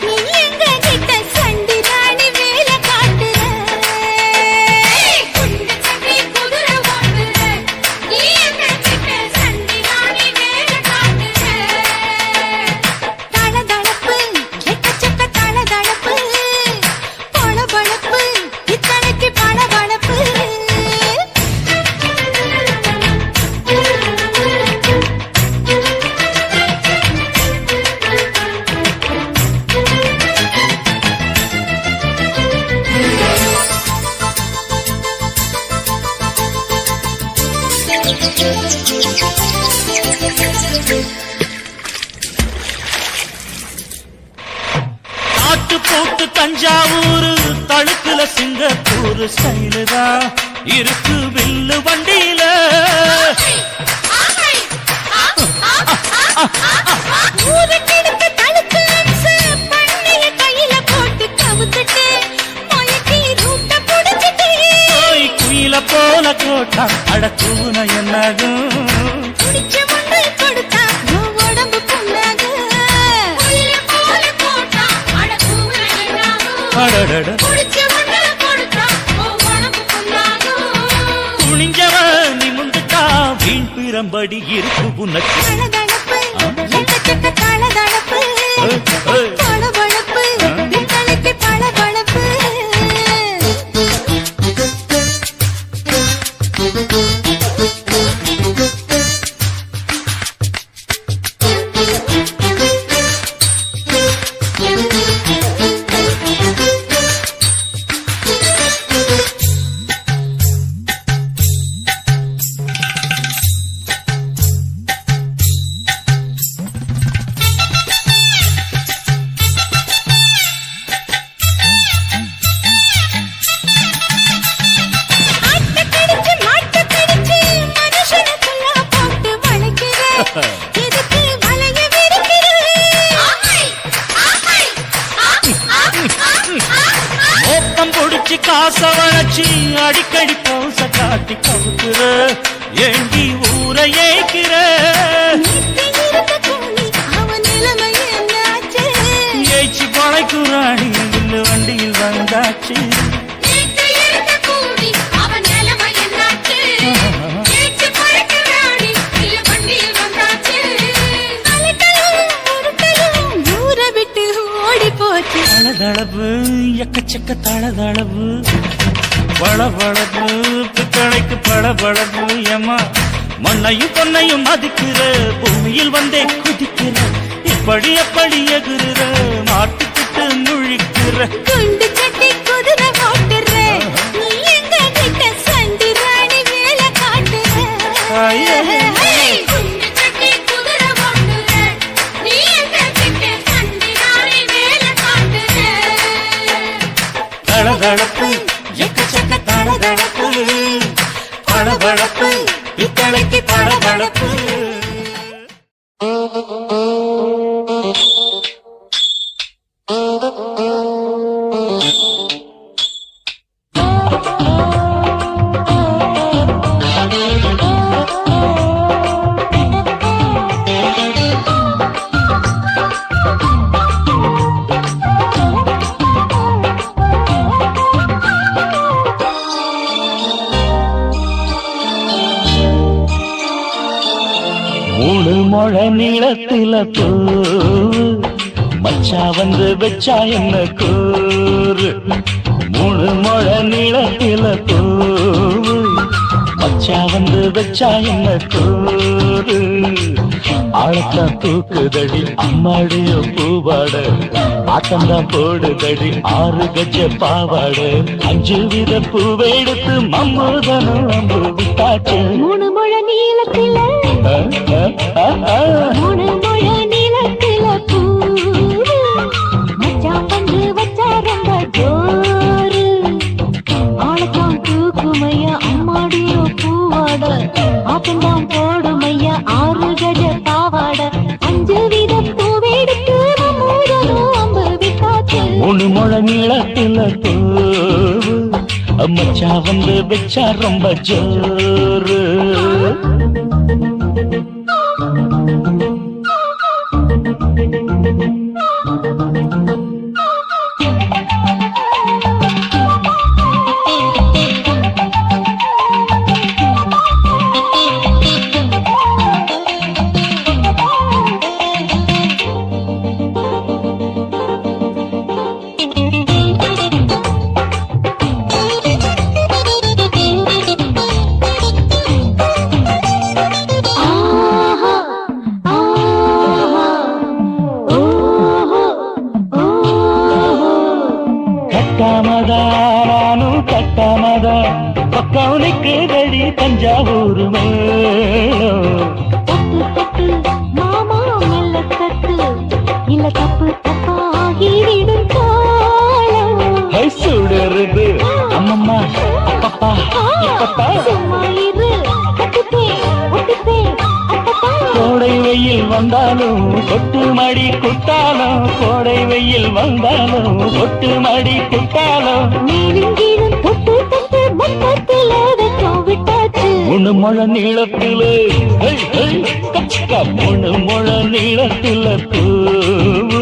நீ எங்க கிட்ட சண்டி ராணி வேலை காட்டுற குண்டு சட்டி குதிரை ஓட்டுற நீ எங்க கிட்ட சண்டி ராணி வேலை காட்டுற தளதளப்பு எக்கச்சக்க தளதளப்பு பளபளப்பு இத்தனைக்கு பளபளப்பு நாட்டு போட்டு தஞ்சாவூர் தழுக்குல சிங்கப்பூர் ஸ்டைலு தான் இருக்கு வில்லு வண்டியில. ஊருக்கெடுத்து தடுத்து அம்சு பண்ணிய கையில போட்டு கவுத்துட்டு மயக்கி ரூட்ட புடிச்சிட்டு குயில போல கோட்டா அடக்கூன என்னாகும் குடிச்ச மண்ணை கொடுத்தா உடம்பு புண்ணாகும் குயில போல போட்டா அடக்கூற என்னாகும் அடடட குடிச்ச மண்ணை கொடுத்தா உடம்பு புண்ணாகும் துணிஞ்சவன் நிமிந்துட்டா வீண் பிறம்படி இருக்கு உனக்கு. தளதளப்பு எக்கச்சக்க தளதளப்பு பளபளப்பு இத்தனைக்கு பளபளப்பு ஆட்டக்கடிச்சு மாட்டக்கடிச்சு மனுஷனுக்குள்ள போட்டு வளைக்கிற எதுக்கு வளைய விரிக்கிற மோப்பம் பொடிச்சு காச வளைச்சு அடிக்கடி பௌச காட்டி கவுக்குற ஏண்டி ஊரை ஏய்க்கிற நேத்து இருந்த கூலி அவன் நிலைமை என்னாச்சு ஏய்ச்சி பழைக்குறாடி வில்லு வண்டியில் வந்தாச்சு. நேத்து இருந்த கூலி அவன் நிலைமை என்னாச்சு ஏச்சு பறக்கிறாடி இல்ல வண்டியில் வந்தாச்சு அலட்டலும் உருட்டலும் ஊரை விட்டு ஓடி போச்சு தளதளவு எக்கச்சக்க தளதளவு பளபளப்பு பித்தளைக்கு பளபளப்பு ஏமா மண்ணையும் பொன்னையும் மதிக்கிற பூமியில் வந்தே குதிக்கிற இப்படி எப்படி எகுறுற மாட்டிக்கிட்டு முழிக்கிற குண்டு சட்டி குதிரை ஓட்டுற நீ எங்க கிட்ட சண்டி ராணி வேலை காட்டுற குண்டு சட்டி குதிரை ஓட்டுற நீ எங்க கிட்ட சண்டி ராணி வேலை காட்டுற தளதளப்பு எக்கச்சக்க தளதளப்பு பளபளப்பு பித்தளைக்கு பளபளப்பு. மூணு முழ நீளத்தில பூ மச்சா வந்து வச்சா என்ன கூறு. மூணு முழ நீளத்தில பூ மச்சா மச்சா வந்து வச்சா என்ன கூறு ஆழத்தான் தூக்குதடி அம்மாடிய பூவாட ஆட்டம்தான் போடுதடி 6 கஜ பாவாட 5 வித பூவை எடுத்து மம்மூதனும் அம்பு விட்டாச்சு 3 முழ நீளத்தில 3 முழ நீளத்தில பூ மச்சான் வந்து வச்சா ரொம்ப ஜோரு ஆளத்தான் தூக்குமையா அம்மாடிய பூவாட ஆட்டம்தான் போடுமையா 6 கஜ பாவாட 5 வித பூவெடுத்து மம்மூதனும் அம்பு விட்டாச்சு 3 முழ நீளத்தில பூவு மச்சா வந்து வச்சா ரொம்ப ஜோரு கட்டாமதா பக்கவுனுக்கு தடி தஞ்சாவூர் மேளம் தட்டு தட்டு மாமா மெல்ல தட்டு இல்ல தப்பு தப்பாகிவிடும் காலம் சுடருது அம்மம்மா அப்பப்பா இப்பப்பா சும்மா இரு கட்டுப்பே ஒட்டுப்பே அப்பப்பா கோடை வெயில் வந்தாலும் கொட்டு மடி குத்தாலும் கோடை வெயில் வந்தாலும் கொட்டு மடி குத்தாலும் மேலும் கீழும் தொட்டு தொட்டு மொத்தத்தில வெக்கம் விட்டாச்சு 3 முழ நீளத்தில 3 முழ நீளத்தில பூவு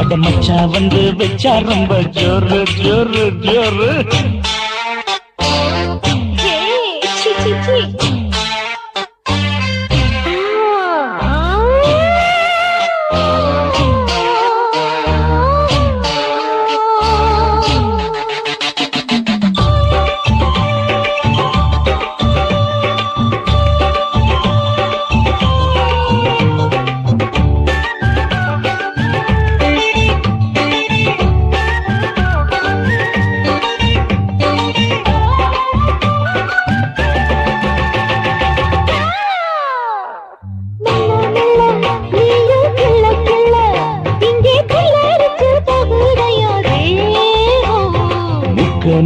அட மச்சா வந்து வச்சா ரொம்ப ஜோரு ஜோரு ஜோரு சி சி சி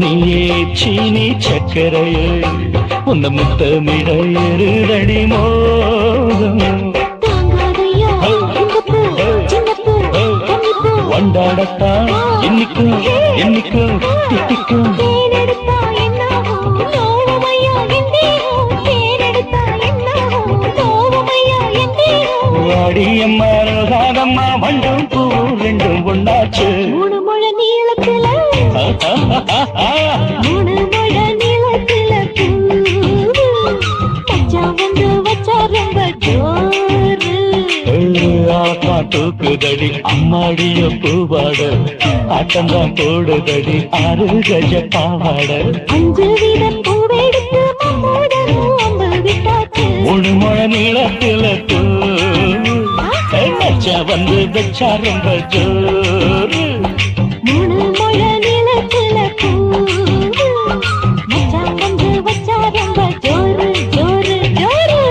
நீயே சீனி சக்கரையே உன்ன முத்தமிட எருதடி மோகம் வண்டாடத்தான் என்னைக்கும் என்னைக்கும் திட்டிக்கும் வாடியம்மா ரோசாதம்மா வண்டும் பூ ரெண்டும் ஒண்ணாச்சு 3 முழ நீளத்தில 3 முழ நீளத்தில மச்சான் வந்து வச்சா ரொம்ப ஜோரு ஆக்கா தூக்குதடி அம்மாடிய பூவாட ஆட்டம்தான் போடுதடி 6 கஜ பாவாட 5 வித பூவெடுத்து மம்மூதனும் அம்பு விட்டாச்சு 3 முழ நீளத்தில மச்சா வந்து வச்சா ரொம்ப ஜோரு 3 முழ நீளத்தில மச்சான் வந்து வச்சா ரொம்ப ஜோரு ஜோரு ஜோரு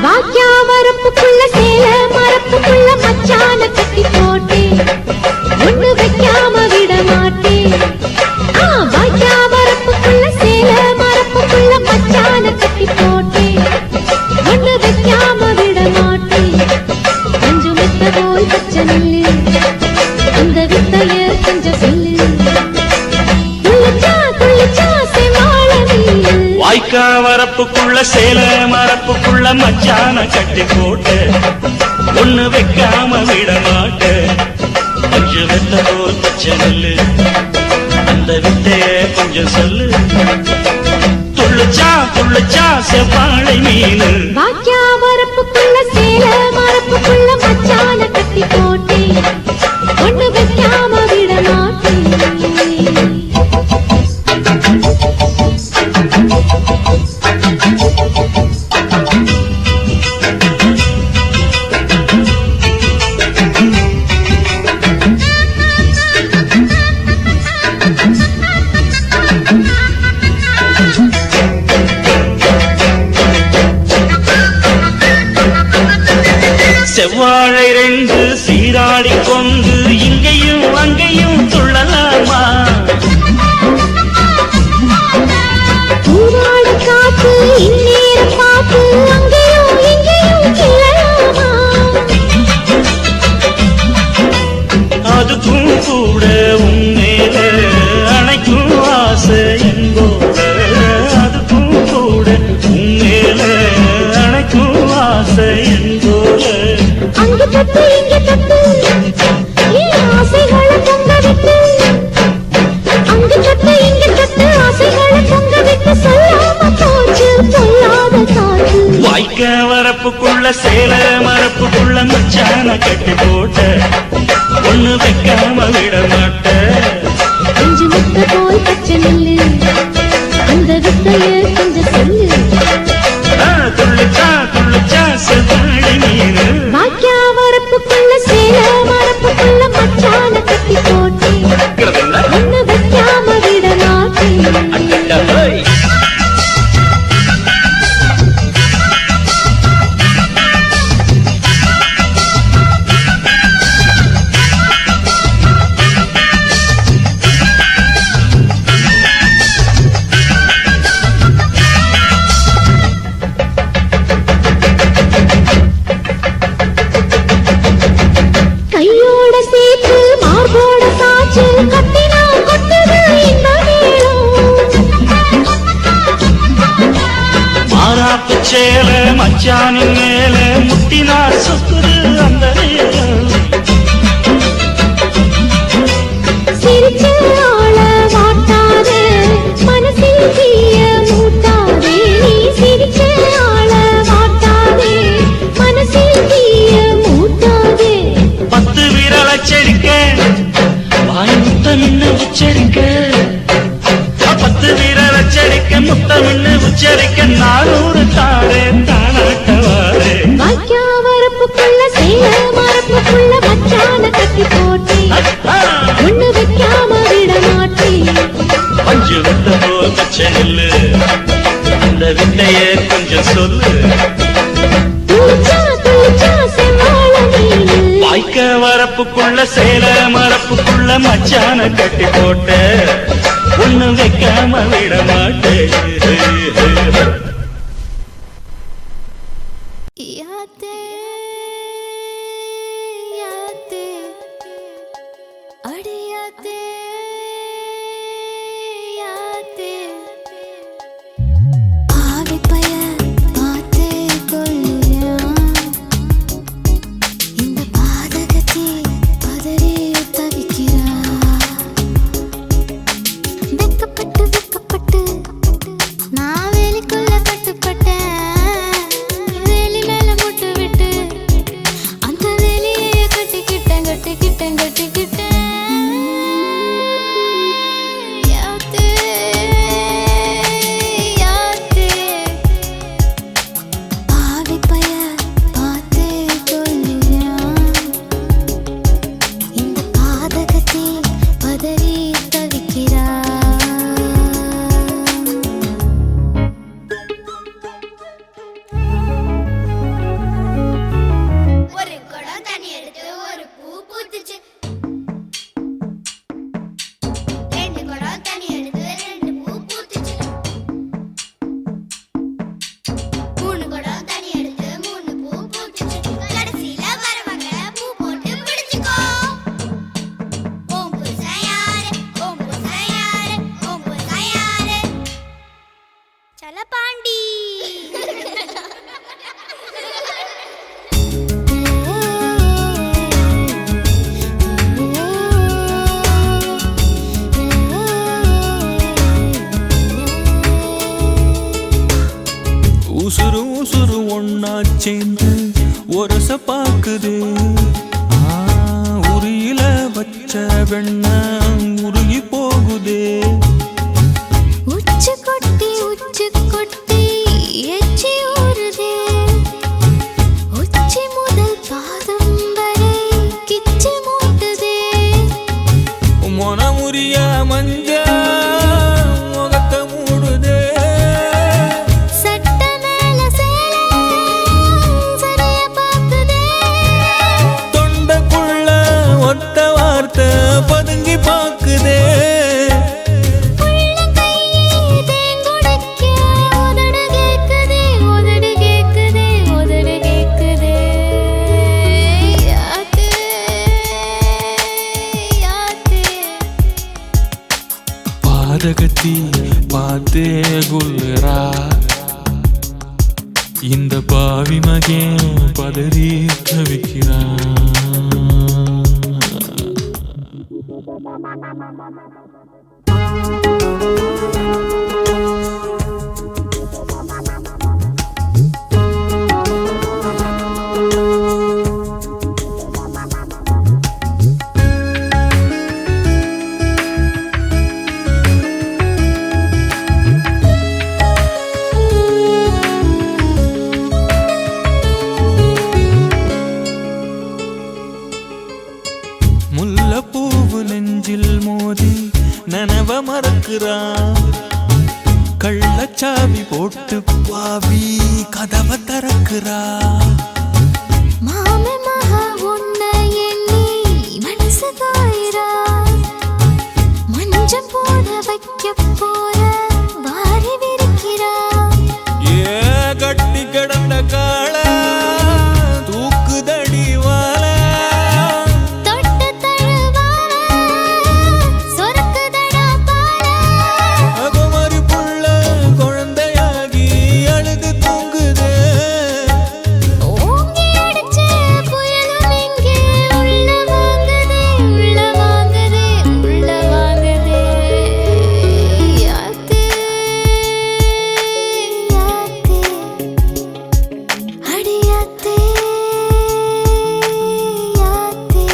வாக்கியா வரப்புக்குள்ள சேல மரப்புக்குள்ள மச்சான கட்டி போட்டேன் ஒண்ணு வைக்காம விட மாட்டேன் வாக்கியா வரப்புக்குள்ள சேல மரப்புக்குள்ள மச்சான கட்டி போட்டேன் ஒண்ணு வைக்காம விட மாட்டேன் கொஞ்சம் மெத்த போல் பச்சை நெல்லு அந்த வித்தைய கொஞ்சம் சொல்லு துள்ளிச்சா செமாள நீலு வாய்க்கா வரப்புக்குள்ள சேல மரப்புக்குள்ள மச்சான கட்டி போட்டு ஒண்ணு வைக்காம விட மாட்டேன் கொஞ்சம் வெத்த போல் பச்சை நெல்லு அந்த வித்தைய கொஞ்சம் சொல்லு துள்ளுச்சா செவ்வாழை மீனு வாக்கியா வரப்புக்குள்ள சேல மரப்புக்குள்ள மச்சான கட்டி போட்டே ஒண்ணு வைக்காம விட மாட்டேன் செவ்வாழை ரெண்டு சீராடி கொண்டு இங்கேயும் அங்கேயும் துள்ளலாமா பூவாடு காத்து இந்நேர பாத்து அங்கேயும் இங்கேயும் கிளலாமா அதுக்கும் கூட உன்மேல அணைக்கும் ஆசை என்போட அதுக்கும் கூட உன்மேல அணைக்கும் ஆசை என்போட அங்கு தட்டு இங்கு தட்டு ஏன் ஆசைகளை பொங்க விட்டு அங்கு தட்டு இங்கு தட்டு ஆசைகளை பொங்க விட்டு சொல்லாம போச்சு சொல்லாத காற்று வாய்க்க வரப்புக்குள்ள சேல மரப்புக்குள்ள மச்சான கட்டி போட்ட ஒண்ணு வைக்காம விட மாட்ட கொஞ்சம் முத்த போல் பச்சை நெல்லு அந்த வித்தைய கொஞ்சம் சொல்லு துள்ளுச்சா செவ்வாழை மீனு வாக்கியா வரப்புக்குள்ள சேல மரப்புக்குள்ள மச்சான கட்டி போட்டே ஒண்ணு வைக்காம விட மாட்டேன் கையோட சேர்த்து மார்போட சாச்சு கட்டினா கொட்டுது இந்த மாறாப்பு சேல மச்சானின் மேல முட்டினா சொக்குது அந்த நேரம் சிரிச்ச ஆள வாட்டாதே மனசில் தீய மூட்டாதே நீ சிரிச்ச ஆள வாட்டாதே மனசில் தீய மூட்டாதே 10 விரல் அச்சரிக்க வாய் முத்தமின்னு உச்சரிக்க 10 விரல் அச்சரிக்க முத்தமின்னு உச்சரிக்க 400 தாரே தானாட்டவாரே வாக்கியா வரப்புக்குள்ள சேல மரப்புக்குள்ள மச்சான கட்டி போட்டே ஒண்ணு வைக்காம விட மாட்டேன் பஞ்சு விட்ட போல் பச்சை நெல்லு அந்த வித்தைய கொஞ்சம் சொல்லு துளிச்சா செவ்வாழை மீனு வாய்க்க வரப்புக்குள்ள சேல மரப்புக்குள்ள மச்சான கட்டி போட்ட ஒண்ணு வைக்காம விட மாட்டேன் யாத்தே யாத்தே அடியாத்தே யாத்தே ஆவி பய பாத்தே கொல்லுறான் இந்த பாதகத்தை பதறி தவிக்கிறான் வெக்கப்பட்டு நான் வேலிக்குள்ள கட்டுப்பட்டேன் வேலி மேல முட்டு விட்டு அந்த வேலியை கட்டிக்கிட்டேன் உரச பாக்குது உரியில வச்ச வெண்ண உருகி போகுதே உச்சு கொட்டி எச்சி ஊறுதே உச்சி முதல் பாதம் வரை கிச்சு மூட்டுதே மொனமுறிய மஞ்ச முகத்தை மூடுதே சட்ட மேல சேல சரிய பாக்குதே தொண்டக்குள்ள ஒத்த வார்த்தை பதுங்கி பாக்குதே பாதகத்தி பார்த்தே குல்லுறா இந்த பாவி மகன் பதறி தவிக்கிறான் முல்லைப்பூவு நெஞ்சில் மோதி நனவ மறக்கிறான் கள்ளச்சாவி போட்டு பாவி கதவை திறக்கிறா மாம மகா உன்னை எண்ணி மனசு காயிரா மஞ்சம் போட வைக்க போற வாரி விரிக்கிறா ஏ கட்டி கிடந்த காள தூக்குதடி வாழ தொட்டு தழுவால சொரக்குதடா பால அகமரி புள்ள குழந்தையாகி அழுது தூங்குதே ஓங்கி அடிச்ச புயலும் இங்கே உள்ள வாங்குதே யாத்தே அடியாத்தே யாத்தே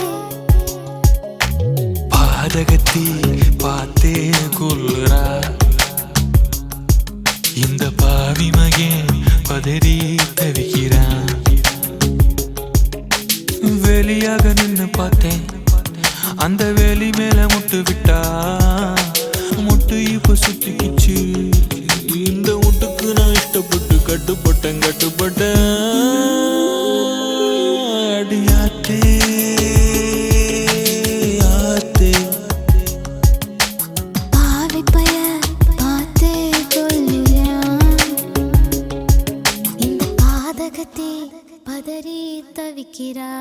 பாதகத்தி பார்த்தே கொல்லுறா இந்த பாவி மகன் பதறி தவிக்கிறான் வெளியாக நின்னு பார்த்தேன் அந்த வேலி மேல முட்டு விட்டா முட்டு இப்ப சுத்திக்கிச்சு இந்த முட்டுக்கு நான் இஷ்டப்பட்டு கட்டுப்பட்டேன் அடியாத்தே ஆத்தே பாவி பய பார்த்தே கொல்லுறான் இந்த பாதகத்தை பதறி தவிக்கிறா